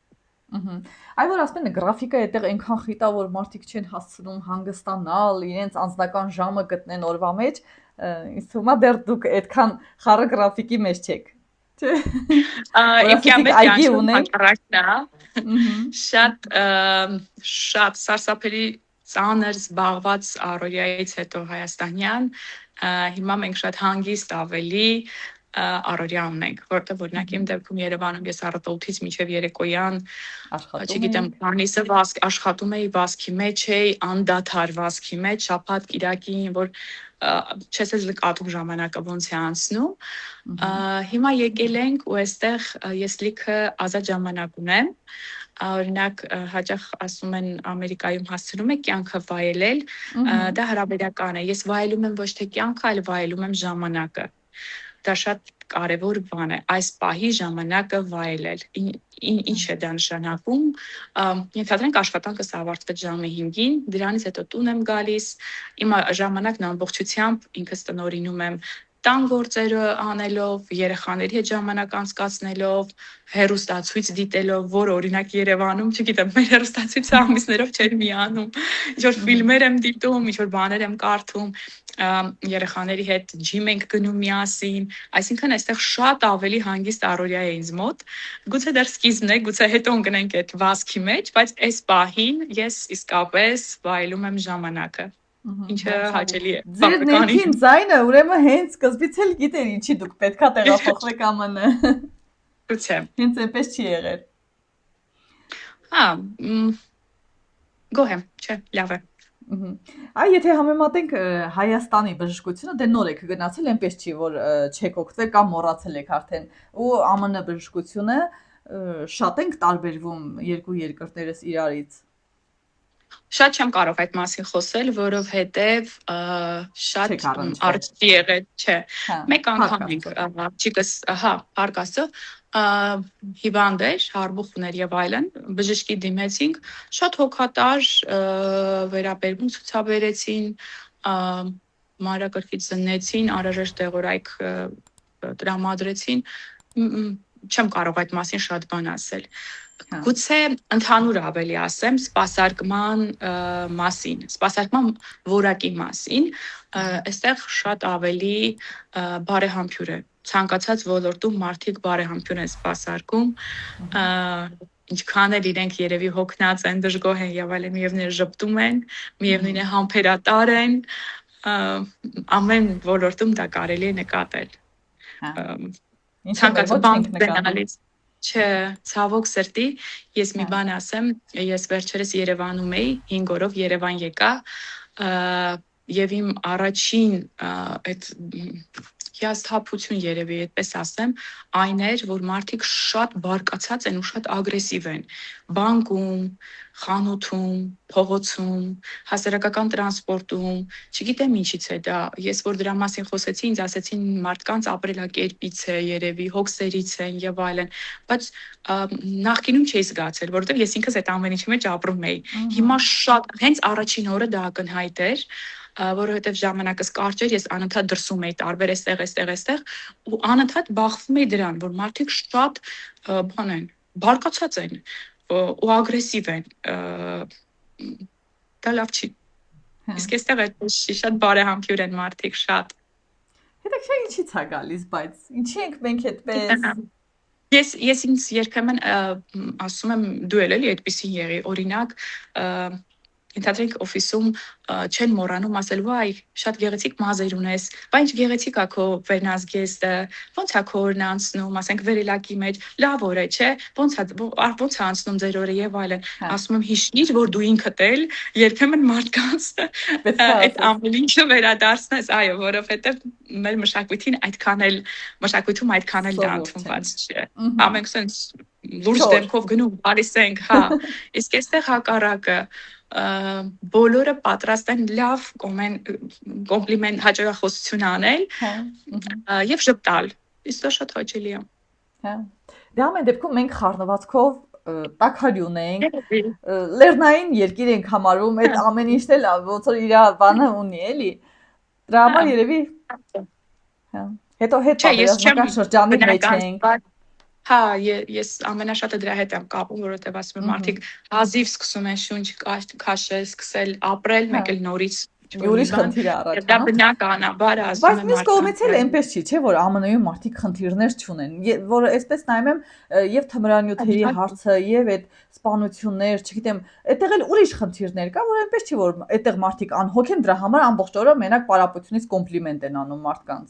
Այ որ ասում են գրաֆիկը այդտեղ այնքան խիտ է, որ մարդիկ չեն հասցնում հանգստանալ, իրենց անձնական ժամը գտնեն օրվա մեջ, ինձ թվում է դեռ դուք այդքան խառը գրաֆիկի մեջ չեք։ Շատ սարսափելի ծանր զբաղված առօրյայից հետո հայաստանյան, հիմա մենք շատ հանգիստ ավելի առօրյա ունենք, որտեղ օրինակ իմ դեպքում Երևանում ես առավոտը 8-ից մինչև երեկոյան, չգիտեմ, քանիսը աշխատում էի, վազքի մեջ էի, անդադար վազքի մեջ, շաբաթ, կիրակին, որ չես նկատում ժամանակը ոնց է անցնում։ Հիմա եկել ենք ու այստեղ ես լիքը ազատ ժամանակ ունեմ։ Օրինակ հաճախ ասում են Ամերիկայում հասցնում եք կյանքը վայելել, դա հարաբերական է։ Ես վայելում եմ ոչ թե կյանքը, այլ վայելում եմ ժամանակը։ Դա շատ կարևոր բան է, այս պահի ժամանակը վայելել։ Ինչ է դա նշանակում։ Ենթադրենք աշխատանքս ավարտվեց ժամը 5-ին, դրանից հետո տուն եմ գալիս, իմ ժամանակն ամբողջությամբ ինքս տնօրինում եմ տան գործերը անելով, երեխաների հետ ժամանակ անցկացնելով, հեռուստացույց դիտելով, որ օրինակ Երևանում, չգիտեմ, մեր հեռուստացույցը ամիսներով չէր միանում, ինչ-որ ֆիլմեր եմ դիտում, ինչ-որ բաներ եմ կարդում, երեխաների հետ ջիմ ենք գնում միասին, այսինքն այստեղ շատ ավելի հանգիստ առօրյա է ինձ մոտ, գուցե դեռ սկիզբն է, գուցե հետո ընկնենք այդ վազքի մեջ, բայց այս պահին ես իսկապես վայելում եմ ժամանակը, ինչը հաճելի է։ Ձեր ներքին ձայնը ուրեմն հենց սկզբից էլ գիտեր ինչի դուք պետքա տեղափոխվեք ԱՄՆ։ Գուցե։ Հենց այնպես չի եղել։ Գոհեմ, չէ, լավ է։ Այ եթե համեմատենք Հայաստանի բժշկությունը, դե նոր եք գնացել, այնպես չի, որ չեք օգտվել կամ մոռացել եք արդեն, ու ԱՄՆ բժշկությունը շատ ենք տարբերվում երկու երկրներս իրարից։ Շատ չեմ կարող այդ մասին խոսել, որովհետև շատ արդյունքի եղել, չէ։ Մեկ անգամ ենք աղջիկս, հարկասը հիվանդ էր, հարբուխ ուներ եւ այլն, բժշկի դիմեցինք, շատ հոգատար վերաբերմունք ցուցաբերեցին, մանրակրկիտ զննեցին, անհրաժեշտ տեղորայք տրամադրեցին, չեմ կարող այդ մասին շատ բան ասել։ Գուցե ընդհանուր ավելի ասեմ սպասարկման մասին, սպասարկման որակի մասին, այստեղ շատ ավելի բարեհամբույր է։ Ցանկացած ոլորտում մարդիկ բարեհամբույր են սպասարկում, ինչքան էլ իրենք երևի հոգնած են, դժգոհ են եւ այլն, միևնույն ժպտում են, միևնույն է համբերատար են, ամեն ոլորտում դա կարելի է նկատել։ Ցանկացած բան գնալից Չէ, ցավոք սրտի, ես մի բան ասեմ, ես վերջերս Երևանում էի, 5 օրով Երևան եկա, եւ իմ առաջին այդ հիասթափություն երևի այդպես ասեմ, այն էր, որ մարդիկ շատ բարկացած են ու շատ ագրեսիվ են, բանկում, խանութում, փողոցում, հասարակական տրանսպորտում, չգիտեմ ինչից է դա, ես որ դրա մասին խոսեցի, ինձ ասեցին մարդկանց ապրելակերպից է, երևի հոգսերից են եւ այլն, բայց նախկինում չէի զգացել, որովհետեւ ես ինքս այդ ամեն ինչի մեջ ապրում էի։ Հիմա շատ հենց առաջին օրը դա ակնհայտ էր, որովհետև ժամանակս կարճ էր, ես անընդհատ դրսում էի տարբեր այստեղ ու անընդհատ բախվում էի դրան, որ մարդիկ շատ բան են, բարկացած են ու ագրեսիվ են, դա լավ չի։ Իսկ այստեղ այդպես չի, շատ բարեհամբույր են մարդիկ, շատ։ Հետաքրքիր ինչի՞ց է գալիս, բայց ինչի ենք մենք այդպես։ Ես ինձ երբեմն ասում եմ դու էլ էլի այդպեսին եղի, օրինակ Ենթադրենք օֆիսում չեն մոռանում ասելու այ շատ գեղեցիկ մազեր ունես, բա ինչ գեղեցիկ է քո վերնազգեստը, ո՞նց է քո օրն անցնում, ասենք վերելակի մեջ, լավ օր է, չէ՞, ո՞նց է անցնում ձեր օրը եւ այլն։ Ասում եմ հիշիր, որ դու ինքդ էլ երբեմն մարդկանց այդ ամեն ինչը վերադարձնես, այո, որովհետեւ մեր մշակույթում այդքան էլ դա ընդունված չէ։ Ամենք sense լուրջ դեմքով գնում, բարիս ենք, հա, իսկ այստեղ հակառակը բոլորը պատրաստ են լավ կոմպլիմենտ հաջողախոսություն անել եւ ժպտալ։ Իսկ դա շատ հաճելի է։ Հա։ Դե ամեն դեպքում մենք խառնվածքով տաքարյուն ենք, լեռնային երկիր ենք համարում, այդ ամեն ինչն էլ ոնց որ իր բանը ունի, էլի։ Դրա համար երևի հա։ Հետո պատերազմական շրջանի մեջ ենք։ Հա, ես ամենաշատը դրա հետ եմ կապում, որովհետև ասում եմ մարդիկ հազիվ սկսում են շունչ քաշել, սկսել ապրել, մեկ էլ նորից ուրիշ խնդիր առաջ։ Դա բնականաբար ասում եմ։ Բայց մյուս կողմից էլ այնպես չի, չէ՞ որ ԱՄՆ-ում մարդիկ խնդիրներ չունեն, որ այսպես նայում եմ եւ թմրանյութերի հարցը եւ այդ սպանություններ, չգիտեմ, այդտեղ էլ ուրիշ խնդիրներ կա, որ այնպես չի որ այդտեղ մարդիկ անհոգ են դրա համար ամբողջ օրը մենակ պարապությունից կոմպլիմենտ են անում մարդկանց։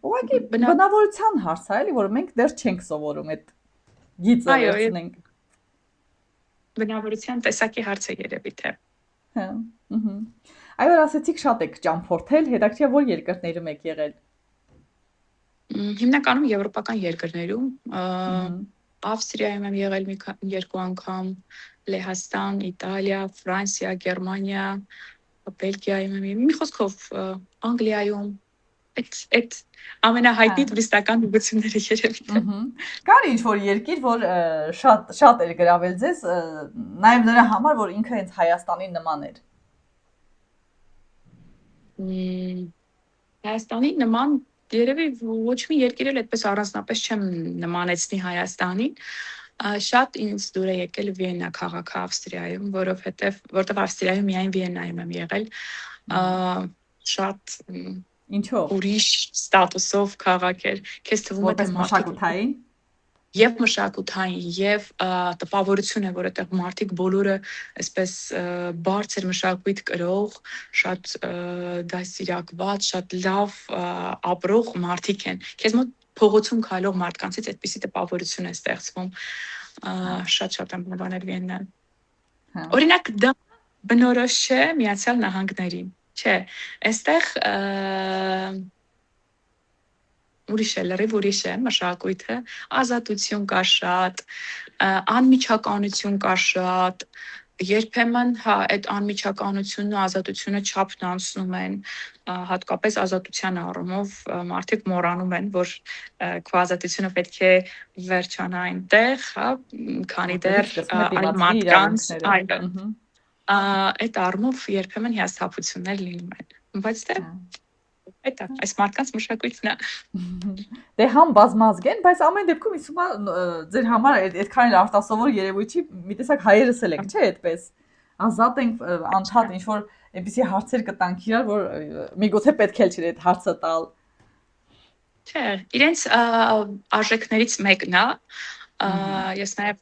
Ուղղակի բնավորության հարց է, էլի, որ մենք դեռ չենք սովորում այդ գիծը վերցնենք։ Բնավորության տեսակի հարց է երևի թե։ Հա, այո, ասեցիք շատ եք ճամփորդել, հետաքրքիր որ երկրներում եք եղել։ Հիմնականում եվրոպական երկրներում, Ավստրիայում եմ եղել երկու անգամ, Լեհաստան, Իտալիա, Ֆրանսիա, Գերմանիա, Բելգիայում եմ եղել, մի խոսքով Անգլիայում, այդ ամենահայտնի տուրիստական ուղղությունները երևի թե։ Կար ինչ-որ երկիր, որ շատ էր գրավել ձեզ, նաև նրա համար, որ ինքը հենց Հայաստանի նման էր։ Հայաստանի նման երևի ոչ մի երկիր էլ այդպես առանձնապես չեմ նմանեցնի Հայաստանին, շատ ինձ դուր է եկել Վիեննա քաղաքը Ավստրիայում, որովհետև Ավստրիայում միայն Վիեննայում եմ եղել, շատ ուրիշ ստատուսով քաղաք էր, քեզ թվում է թե մշակութային եւ մշակութային եւ տպավորություն է, որ այդտեղ մարդիկ բոլորը այսպես բարձր մշակույթ կրող, շատ դասիրակված, շատ լավ ապրող մարդիկ են։ Քեզ մոտ փողոցում քայլող մարդկանցից այդպիսի տպավորություն է ստեղծվում։ Շատ եմ բաներ Վիեննան։ Օրինակ դա բնորոշ չէ Միացյալ Նահանգներին, չէ, այստեղ ուրիշ է, լրիվ ուրիշ է մշակույթը, ազատություն կա շատ, անմիջականություն կա շատ, երբեմն հա այդ անմիջականությունն ու ազատությունը չափն անցնում են, հատկապես ազատության առումով մարդիկ մոռանում են, որ քո ազատությունը պետք է վերջանա այնտեղ, հա, քանի դեռ այլ մարդկանց այդ առումով երբեմն հիասթափություններ լինում են, բայց դե այս մարդկանց մշակույթն է։ Դե համ բազմազգ են, բայց ամեն դեպքում իսում է ձեր համար այդքան էլ արտասովոր երևույթ չի, մի տեսակ հայերս էլ եք, չէ՞ այդպես։ Ազատ ենք, անդադ ինչ որ այնպիսի հարցեր կտանք իրար, որ միգուցե պետք էլ չէր այդ հարցը տալ։ Չէ, իրենց արժեքներից մեկն է, ես նաև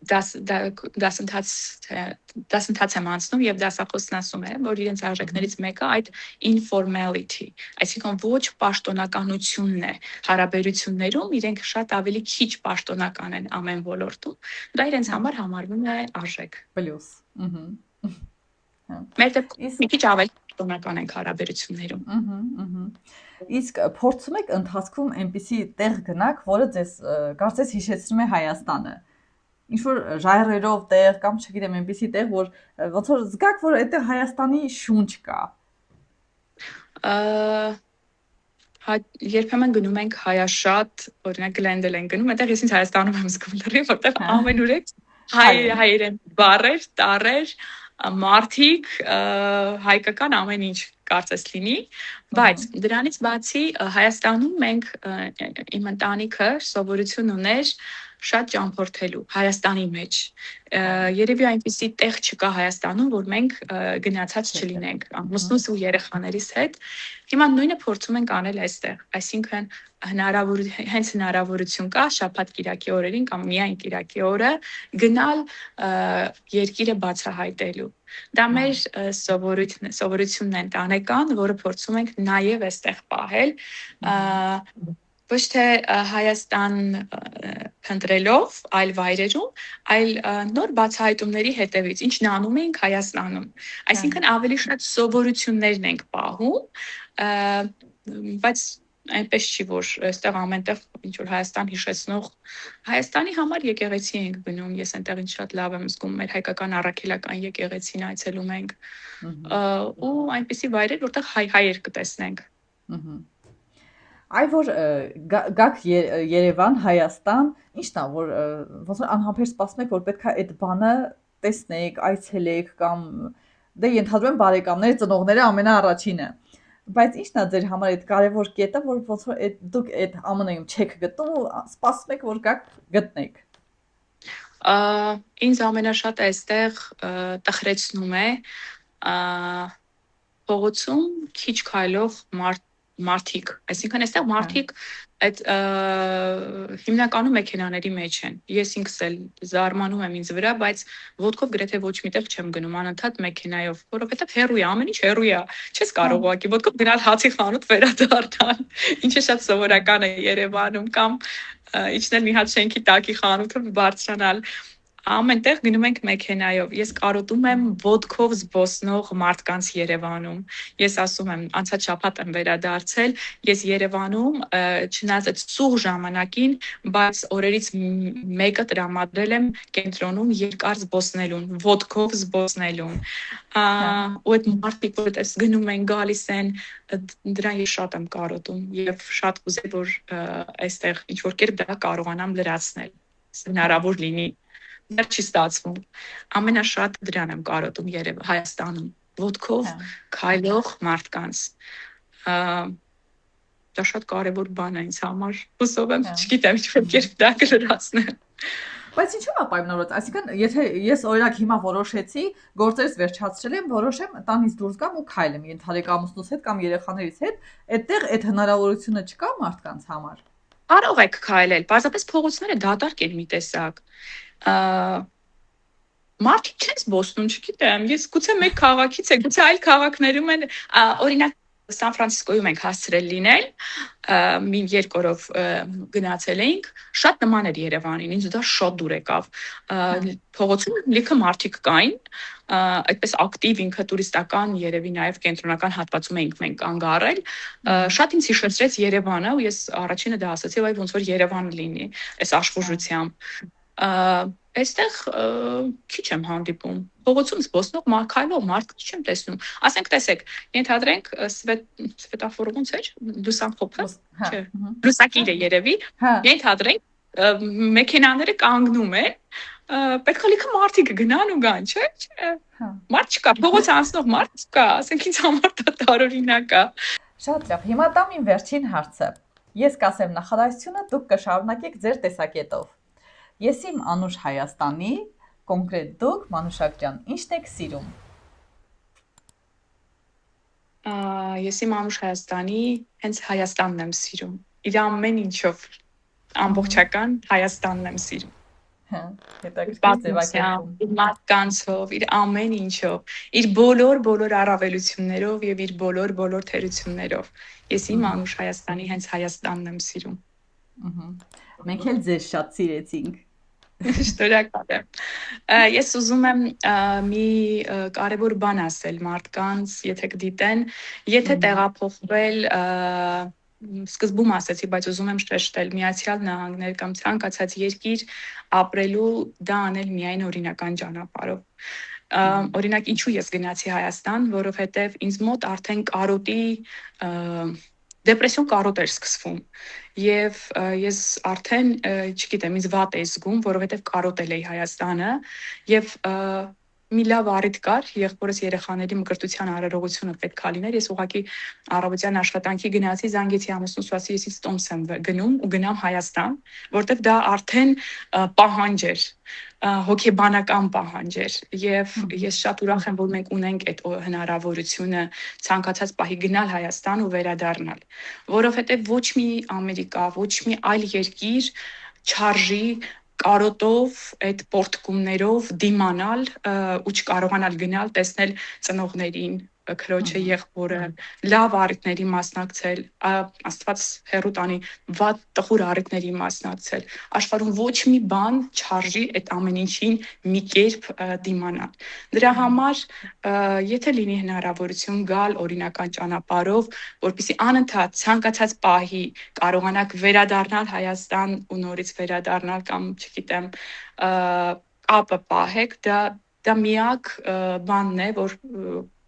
դասընթաց եմ անցնում եւ դասախոսն ասում է, որ իրենց արժեքներից մեկը այդ informality, այսինքն ոչ պաշտոնականությունն է հարաբերություններում, իրենք շատ ավելի քիչ պաշտոնական են ամեն ոլորտում, դա իրենց համար համարվում է արժեք։ Պլյուս։ Մեր դեպքում մի քիչ ավելի պաշտոնական ենք հարաբերություններում։ Իսկ փորձում եք ընթացքում այնպիսի տեղ գնաք, որը ձեզ կարծես հիշեցնում է Հայաստանը։ Ինչ որ ժայռերով տեղ կամ չգիտեմ, այնպիսի տեղ, որ ոնց որ զգաք, որ այդտեղ Հայաստանի շունչ կա։ Երբեմն գնում ենք Հայաշատ, օրինակ Գլենդել ենք գնում, այդտեղ ես ինձ Հայաստանում եմ զգում լրիվ, որտեղ ամենուրեք հայեր են, բառեր, տառեր, մարդիկ, հայկական ամեն ինչ կարծես լինի, Բայց դրանից բացի Հայաստանում մենք իմ ընտանիքը սովորություն ուներ շատ ճամփորդելու Հայաստանի մեջ։ Երևի այնպեսի տեղ չկա Հայաստանում, որ մենք գնացած չլինենք ամուսնուս ու երեխաներիս հետ։ Հիմա նույնը փորձում ենք անել այստեղ, այսինքն հենց հնարավորություն կա շաբաթ կիրակի օրերին կամ միայն կիրակի օրը գնալ երկիրը բացահայտելու։ Դա մեր սովորությունն է ընտանեկան, որը փորձում ենք նաև այստեղ պահել, ոչ թե Հայաստան փնտրելով այլ վայրերում, այլ նոր բացահայտումների հետևից, ինչն անում ենք Հայաստանում։ Այսինքն ավելի շատ սովորություններն ենք պահում, բայց այնպես չի, որ այստեղ ամենտեղ ինչ որ Հայաստան հիշեցնող Հայաստանի համար եկեղեցի ենք գնում, ես այնտեղ ինչ շատ լավ եմ զգում, մեր հայկական առաքելական եկեղեցին այցելում ենք, ու այնպիսի վայրեր, որտեղ հայեր կտեսնենք։ Այ որ գաք Երևան, Հայաստան, ի՞նչն է, որ ոնց որ անհամբեր սպասում եք, որ պետք է այդ բանը տեսնեք, այցելեք կամ դե ենթադրում եմ բարեկամները, ծնողները ամենաառաջինը։ Բայց ի՞նչն է ձեր համար այդ կարևոր կետը, որ ոնց որ դուք այդ ԱՄՆ-ում չեք գտնում ու սպասում եք, որ գաք գտնեք։ Ինձ ամենաշատը այստեղ տխրեցնում է փողոցում քիչ քայլող մարդիկ, այսինքն այստեղ մարդիկ այդ հիմնականում մեքենաների մեջ են։ Ես ինքս էլ զարմանում եմ ինձ վրա, բայց ոտքով գրեթե ոչ միտեղ չեմ գնում, անընդհատ մեքենայով, որովհետև հեռու է, ամեն ինչ հեռու է։ Չես կարող ուղղակի ոտքով գնալ հացի խանութ վերադառնալ, ինչը շատ սովորական է Երևանում, կամ իջնել մի հատ շենքի տակի խանութը բարձրանալ։ Ամենտեղ գնում ենք մեքենայով։ Ես կարոտում եմ ոտքով զբոսնող մարդկանց Երևանում։ Ես ասում եմ, անցած շաբաթ եմ վերադարձել, ես Երևանում չնայած այդ սուղ ժամանակին, բայց օրերից մեկը տրամադրել եմ կենտրոնում երկար զբոսնելուն, ոտքով զբոսնելուն։ Ու այդ մարդիկ, որ այդպես գնում են, գալիս են, դրան ես շատ եմ կարոտում եւ շատ կուզեի, որ այստեղ ինչ որ կերպ դա կարողանամ լրացնել, հնարավոր լինի։ Դա չի ստացվում։ Ամենաշատ դրան եմ կարոտում Հայաստանում, ոտքով քայլող մարդկանց։ Դա շատ կարևոր բան է ինձ համար։ Հուսով եմ, չգիտեմ, ինչ-որ կերպ դա կլրացնեմ։ Բայց ինչու՞ է պայմանավորված։ Այսինքն, եթե ես օրինակ հիմա որոշեցի, գործերս վերջացրել եմ, որոշեմ տանից դուրս գամ ու քայլեմ, ենթադրեք ամուսնուս հետ կամ երեխաներիս հետ, այդտեղ այդ հնարավորությունը չկա մարդկանց համար։ Կարող եք քայլել, պարզապես փողոցները դատարկ են մի տեսակ։ Մարդիկ չեն զբոսնում, չգիտեմ, ես գուցե մեկ քաղաքից է, գուցե այլ քաղաքներում են, օրինակ Սան Ֆրանցիսկոյում ենք հասցրել լինել, մի երկու օրով գնացել էինք, շատ նման էր Երևանին, ինձ դա շատ դուր եկավ։ Փողոցում լիքը մարդիկ կային, այդպես ակտիվ ինքը տուրիստական, երևի նաև կենտրոնական հատվածում էինք մենք կանգ առել, շատ ինձ հիշեցրեց Երևանը, ու ես առաջինը դա ասացի, այ ոնց որ Երևանը լինի, այս աշխուժությամբ։ Այստեղ քիչ եմ հանդիպում։ Փողոցում զբոսնող քայլող մարդկանց չեմ տեսնում։ Ասենք տեսեք, ենթադրենք Սվետաֆորը ոնց էր, լուսամփոփը, չէ, լուսակիրը երևի, ենթադրենք մեքենաները կանգնում են, պետք է լիքը մարդիկ գնան ու գան, չէ՞։ Մարդ չկա, փողոց անցնող մարդ չկա, ասենք ինձ համար դա տարօրինակ է։ Շատ լավ, հիմա տամ իմ վերջին հարցը։ Ես կասեմ նախադասությունը, դուք կշարունակեք ձեր տեսակետով։ Ես իմ անուշ Հայաստանի, կոնկրետ դուք, Մանուշակ ջան, ի՞նչն եք սիրում։ Ես իմ անուշ Հայաստանի, հենց Հայաստանն եմ սիրում։ Իր ամեն ինչով, ամբողջական Հայաստանն եմ սիրում։ Հետաքրքիր ձևակերպում։ Իր մարդկանցով, իր ամեն ինչով, իր բոլոր առավելություններով եւ իր բոլոր թերություններով։ Ես իմ անուշ Հայաստանի, հենց Հայաստանն եմ սիրում։ Մենք էլ ձեզ շատ սիրեցինք։ Շնորհակալ եմ։ Ես ուզում եմ մի կարևոր բան ասել մարդկանց, եթե կդիտեն, եթե տեղափոխվել, սկզբում ասացի, բայց ուզում եմ շեշտել, Միացյալ Նահանգներ կամ ցանկացած երկիր ապրելու, դա անել միայն օրինական ճանապարհով։ Օրինակ, ինչու ես գնացի Հայաստան, որովհետև ինձ մոտ արդեն կարոտի դեպրեսիոն կարոտ էր սկսվում եւ ես արդեն չգիտեմ ինձ վատ էի զգում, որովհետեւ կարոտել էի Հայաստանը եւ մի լավ առիթ կար, եղբորս երեխաների մկրտության արարողությունը պետք է լիներ։ Ես ուղղակի առավոտյան աշխատանքի գնացի, զանգեցի ամուսնուս, ասացի, ես տոմս եմ գնում ու գնամ Հայաստան, որտեղ դա արդեն պահանջ էր, հոգեբանական պահանջ էր, եւ ես շատ ուրախ եմ, որ մենք ունենք այդ հնարավորությունը ցանկացած պահի գնալ Հայաստան ու վերադառնալ, որովհետեւ ոչ մի Ամերիկա, ոչ մի այլ երկիր չարժի կարոտով այդ պորտկումներով դիմանալ ու չկարողանալ գնալ տեսնել ծնողներին քրոջը եղբորը լավ առիթների մասնակցել աստված հեռու տանի վատ տխուր առիթների մասնակցել աշխարհում ոչ մի բան չարժի այդ ամեն ինչին մի կերպ դիմանալ դրա համար եթե լինի հնարավորություն գալ օրինական ճանապարհով որպեսզի անընդհատ ցանկացած պահի կարողանաք վերադառնալ Հայաստան ու նորից վերադառնալ կամ չգիտեմ կապը պահեք դա միակ բանն է որ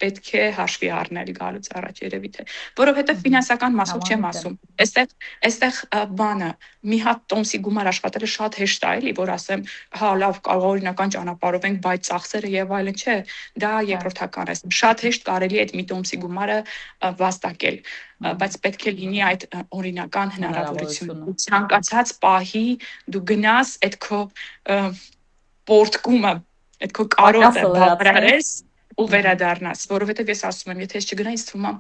պետք է հաշվի առնել գալուց առաջ երևի թե որովհետև ֆինանսական մասով չեմ ասում այստեղ բանը մի հատ տոմսի գումար աշխատելը շատ հեշտ է էլի որ ասեմ հա լավ կարող օրինական ճանապարհով ենք բայց ծախսերը եւ այլն չէ դա երկրորդական է շատ հեշտ կարելի է այդ մի տոմսի գումարը վաստակել բայց պետք է լինի այդ օրինական հնարավորությունը ցանկացած պահի դու գնաս այդ քո պորտկումը այդ քո կարոտը բավարարես ու վերադառնաս, որովհետև ես ասում եմ, եթե ես չգնայի, ինձ թվում է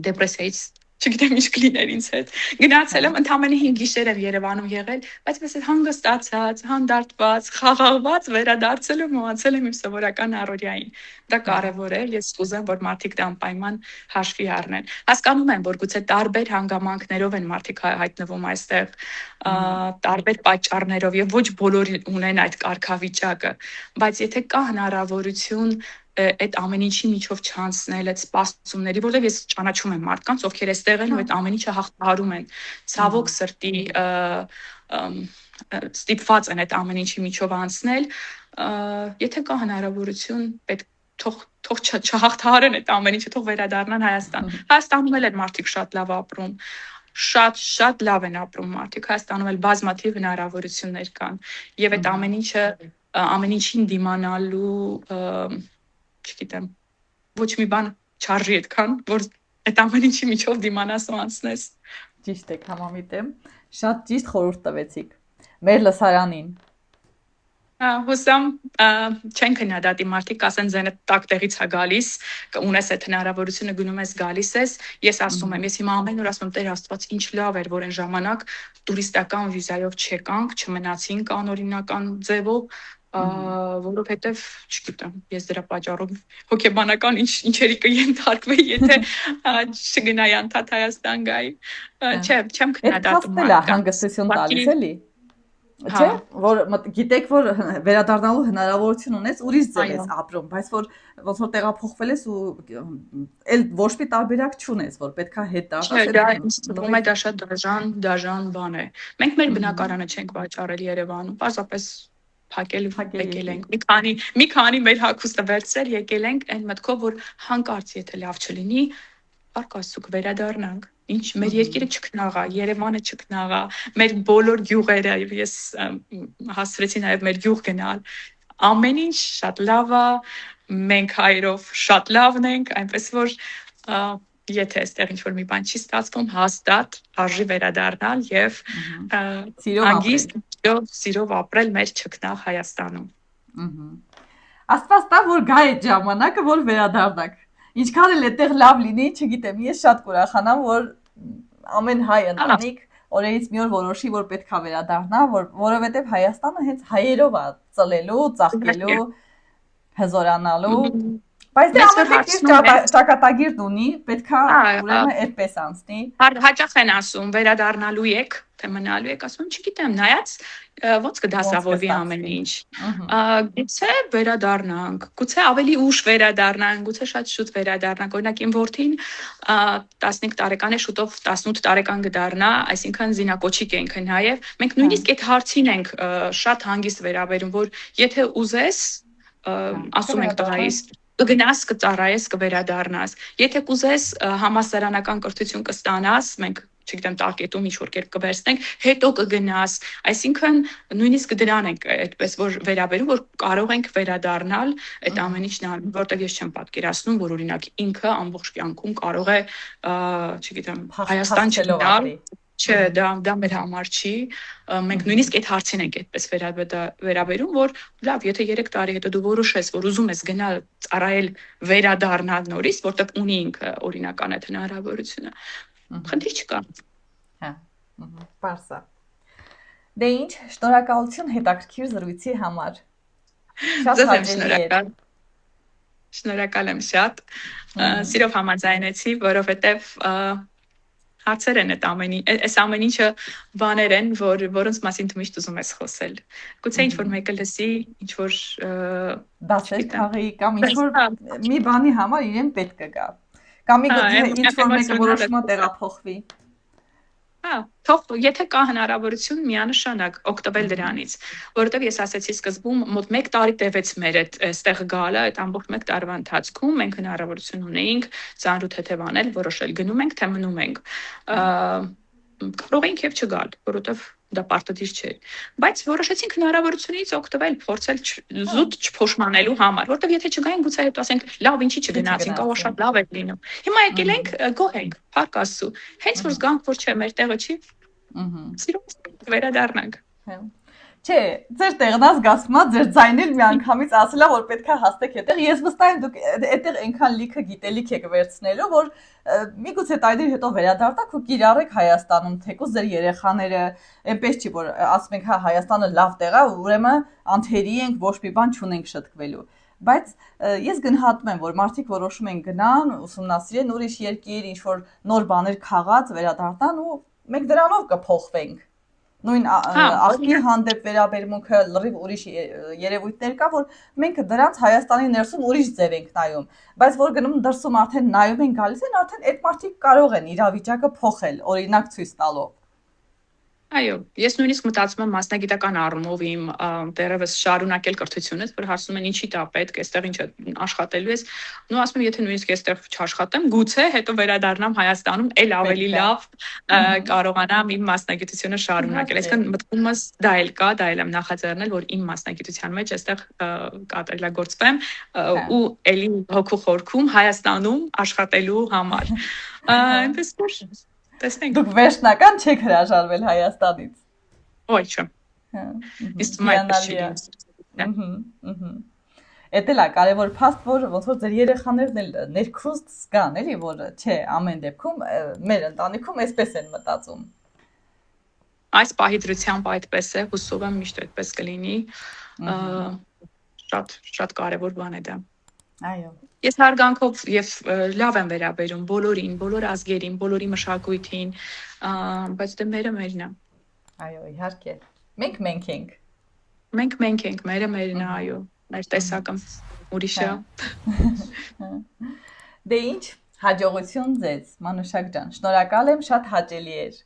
դեպրեսիայից, չգիտեմ ինչ կլիներ ինձ հետ։ Գնացել եմ, ընդամենը 5 գիշեր եմ Երևանում եղել, բայց ես հանգստացած, հանդարտված, խաղաղված վերադարձել եմ ու անցել եմ իմ սովորական առօրյային։ Դա կարևոր է, ես ուզում որ մարդիկ դա անպայման հաշվի առնեն։ Հասկանում եմ, որ գուցե տարբեր հանգամանքներով են մարդիկ հայտնվում այստեղ, տարբեր պատճառներով եւ ոչ բոլորը ունեն այդ կարգավիճակը, բայց եթե կա հնարավորություն այդ ամեն ինչի միջով չանցնել այդ սպասումների, որովհետև ես ճանաչում եմ մարդկանց, ովքեր այստեղ են ու այդ ամեն ինչը հաղթահարում են։ Ցավոք սրտի ստիպված են այդ ամեն ինչի միջով անցնել, եթե կա հնարավորություն, պետք թող չհաղթահարեն այդ ամեն ինչը, թող վերադառնան Հայաստան։ Հայաստանում էլ են մարդիկ շատ լավ ապրում։ Շատ լավ են ապրում մարդիկ, Հայաստանում էլ բազմաթիվ հնարավորություններ կան։ Եվ այդ ամեն ինչին դիմանալու չգիտեմ, ոչ մի բան չարժի այդքան, որ այդ ամեն ինչի միջով դիմանաս ու անցնես։ Ճիշտ եք, համամիտ եմ։ Շատ ճիշտ խորհուրդ տվեցիք։ Մեր լսարանին։ Հուսամ չեն քննադատի մարդիկ, ասեն ձենը տակ տեղից է գալիս, ունես այդ հնարավորությունը գնում ես գալիս ես, ես ասում եմ, ես հիմա ամեն օր ասում եմ Տեր Աստված, ինչ լավ էր, որ այն ժամանակ տուրիստական վիզայով չեկանք, չմնացինք կանօրինական ձևով, որովհետև, չգիտեմ, ես դրա պատճառով հոգեբանական ինչերի կենթարկվեի, եթե չգնայի անդադ Հայաստան գայի, չեմ քննադատում մարդկանց։ Այդ հանգստություն տալիս էլի։ Չէ, որ գիտեք, որ վերադառնալու հնարավորություն ունես, ուրիշ ձև ես ապրում, բայց որ ոնց որ տեղափոխվել ես ու էլ ոչ մի տարբերակ չունես, որ պետքա հետ դառնաս։ Դա շատ դաժան բան է։ Մենք մեր բնակարանը չենք վաճառել Երևանում, պարզապես փակել եկել ենք։ Մի քանի մեր հագուստը վերցրել եկել ենք այն մտքով, որ հանկարծ եթե լավ չլինի, արկասուկ վերադառնանք։ Ինչ մեր երկիրը չքնաղա, Երևանը չքնաղա, մեր բոլոր գյուղերը, ես հասցրեցի նաև մեր գյուղ գնալ։ Ամեն ինչ շատ լավ է, մենք հայրով շատ լավն ենք, այնպես որ եթե այստեղ ինչ-որ մի բան չի ստացվում, հաստատ արժի վերադառնալ եւ սիրով ապրել մեր չքնաղ Հայաստանում։ Աստված տա, որ գա այդ ժամանակը, որ վերադառնաք։ Ինչքան էլ այդտեղ լավ լինի, չգիտեմ, ես շատ կուրախանամ, որ ամեն հայ ընտանիք օրերից մի օր որոշի, որ պետք է վերադառնա, որովհետև Հայաստանը հենց հայերով է ծլելու, ծաղկելու, հզորանալու, բայց դե ամեն ճակատագիրն ունի, պետք է ուրեմն այդպես անցնի։ Հաճախ են ասում, վերադառնալու եք, թե մնալու եք, ասում չգիտեմ, նայած ոնց կդասավորվի ամեն ինչ։ Գուցե վերադառնանք, գուցե ավելի ուշ վերադառնանք, գուցե շատ շուտ վերադառնանք։ Օրինակ իմ որդին 15 տարեկան է, շուտով 18 տարեկան կդառնա, այսինքն զինակոչիկ ենք նաև։ Մենք նույնիսկ այդ հարցին ենք շատ հանգիստ վերաբերում, որ եթե ուզես, ասում ենք տղայիս, կգնաս, կծառայես, կվերադառնաս։ Եթե կուզես համասարանական կրթություն կստանաս, մենք չգիտեմ, տակետում ինչ-որ կերպ կվերցնենք, հետո կգնաս, այսինքն նույնիսկ դրան ենք այդպես որ վերաբերում, որ կարող ենք վերադառնալ այդ ամեն ինչն անելու, որտեղ ես չեմ պատկերացնում, որ օրինակ ինքը ամբողջ կյանքում կարող է, չգիտեմ, Հայաստան չգնալ, չէ, դա մեր համար չի, մենք նույնիսկ այդ հարցին ենք այդպես վերաբերում, որ լավ, եթե 3 տարի հետո դու որոշես, որ ուզում ես գնալ ծառայել վերադառնալ նորից, որտեղ ունի ինքը օրինական այդ հնարավորությունը, խնդիր չկա։ Հա, պարզ է։ Դե ինչ, շնորհակալություն հետաքրքիր զրույցի համար։ Շատ հաճելի էր։ Շնորհակալ եմ շատ։ Սիրով համաձայնեցի, որովհետև հարցեր են այս ամեն ինչը բաներ են, որոնց մասին դու միշտ ուզում ես խոսել։ Գուցե ինչ-որ մեկը լսի, ինչ-որ դասեր քաղի կամ ինչ-որ մի բանի համար իրեն պետք կգա։ Կամ ինչ-որ մեկը որոշումա տեղափոխվի։ Հա, թող եթե կա հնարավորություն միանշանակ օգտվել դրանից, որովհետև ես ասացի սկզբում մոտ 1 տարի տևեց մեր այդտեղ գալը, այդ ամբողջ 1 տարվա ընթացքում մենք հնարավորություն ունեինք ծանրութեթև անել, որոշել գնում ենք, թե մնում ենք։ Կարող ենք եւ չգալ, որովհետև դա պարտադիր չէ, բայց որոշեցինք հնարավորությունից օգտվել, փորձել զուտ չփոշմանելու համար, որովհետև եթե չգայինք, գուցե հետո ասենք, լավ, ինչի չգնացինք, ահա շատ լավ է լինում։ Հիմա եկել ենք, գոհենք, փառք Աստծո։ Հենց որ զգանք, որ չէ, մեր տեղը չի, սիրով վերադառնանք։ Չէ, ձեր տեղն ազգացումա, ձեր ձայնել միանգամից ասելա, որ պետքա հաստեք այդտեղ։ Ես վստահ եմ դուք այդտեղ այնքան լիքը գիտելիք եք վերցնելու, որ միգուցե տարիներ հետո վերադառնաք ու կիրառեք Հայաստանում, թեկուզ ձեր երեխաները, այնպես չի, որ ասում ենք, հա, Հայաստանը լավ տեղ է, ուրեմն անթերի ենք, ոչ մի բան չունենք շտկվելու։ Բայց ես գնահատում եմ, որ մարդիկ որոշում են գնան, ուսումնասիրեն ուրիշ երկիր, ինչ որ նոր բաներ քաղած վերադառնան ու մենք դրանով կփոխվենք։ Նույն աղբի հանդեպ վերաբերմունքը լրիվ ուրիշ երևույթներ կա, որ մենք դրանց Հայաստանի ներսում ուրիշ ձև ենք նայում, բայց որ գնում դրսում արդեն նայում են գալիս են, արդեն այդ մարդիկ կարող են իրավիճակը փոխել, օրինակ ցույց տալով։ Այո, ես նույնիսկ մտածում եմ մասնագիտական առումով իմ դերևս շարունակել կրթությունս, որ հարցնում են ինչի դա պետք է, այստեղ ինչ աշխատելու ես։ Նու ասում եմ, եթե նույնիսկ այստեղ չաշխատեմ, գուցե հետո վերադառնամ Հայաստանում, էլ ավելի լավ կարողանամ իմ մասնագիտությունը շարունակել։ Այսինքն մտքումս դա էլ կա, դա էլ եմ նախաձեռնել, որ իմ մասնագիտության մեջ այստեղ կատարելագործվեմ ու էլի հոգու խորքում Հայաստանում աշխատելու համար։ Այնպես որ տեսնենք։ Դուք վերջնական չեք հրաժարվել Հայաստանից։ Ոյ, չէ։ Իսկ մայրը։ Էդ էլ է կարևոր փաստ, որ ոնց որ ձեր երեխաներն էլ ներքուստ զգան, էլի, որ չէ, ամեն դեպքում մեր ընտանիքում այսպես են մտածում։ Այս պահի դրությամբ այդպես է, հուսով եմ միշտ այդպես կլինի։ Շատ կարևոր բան է դա։ Այո։ Ես հարգանքով եւ լավ եմ վերաբերում բոլորին, բոլոր ազգերին, բոլորի մշակույթին, բայց դե մերն է։ Այո, իհարկե։ Մենք ենք։ Մենք ենք, մերն է, այո, մեր տեսակը ուրիշը։ Դե ինչ, հաջողություն ձեզ, Մանուշակ ջան։ Շնորհակալ եմ, շատ հաճելի էր։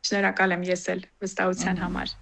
Շնորհակալ եմ ես էլ վստահության համար։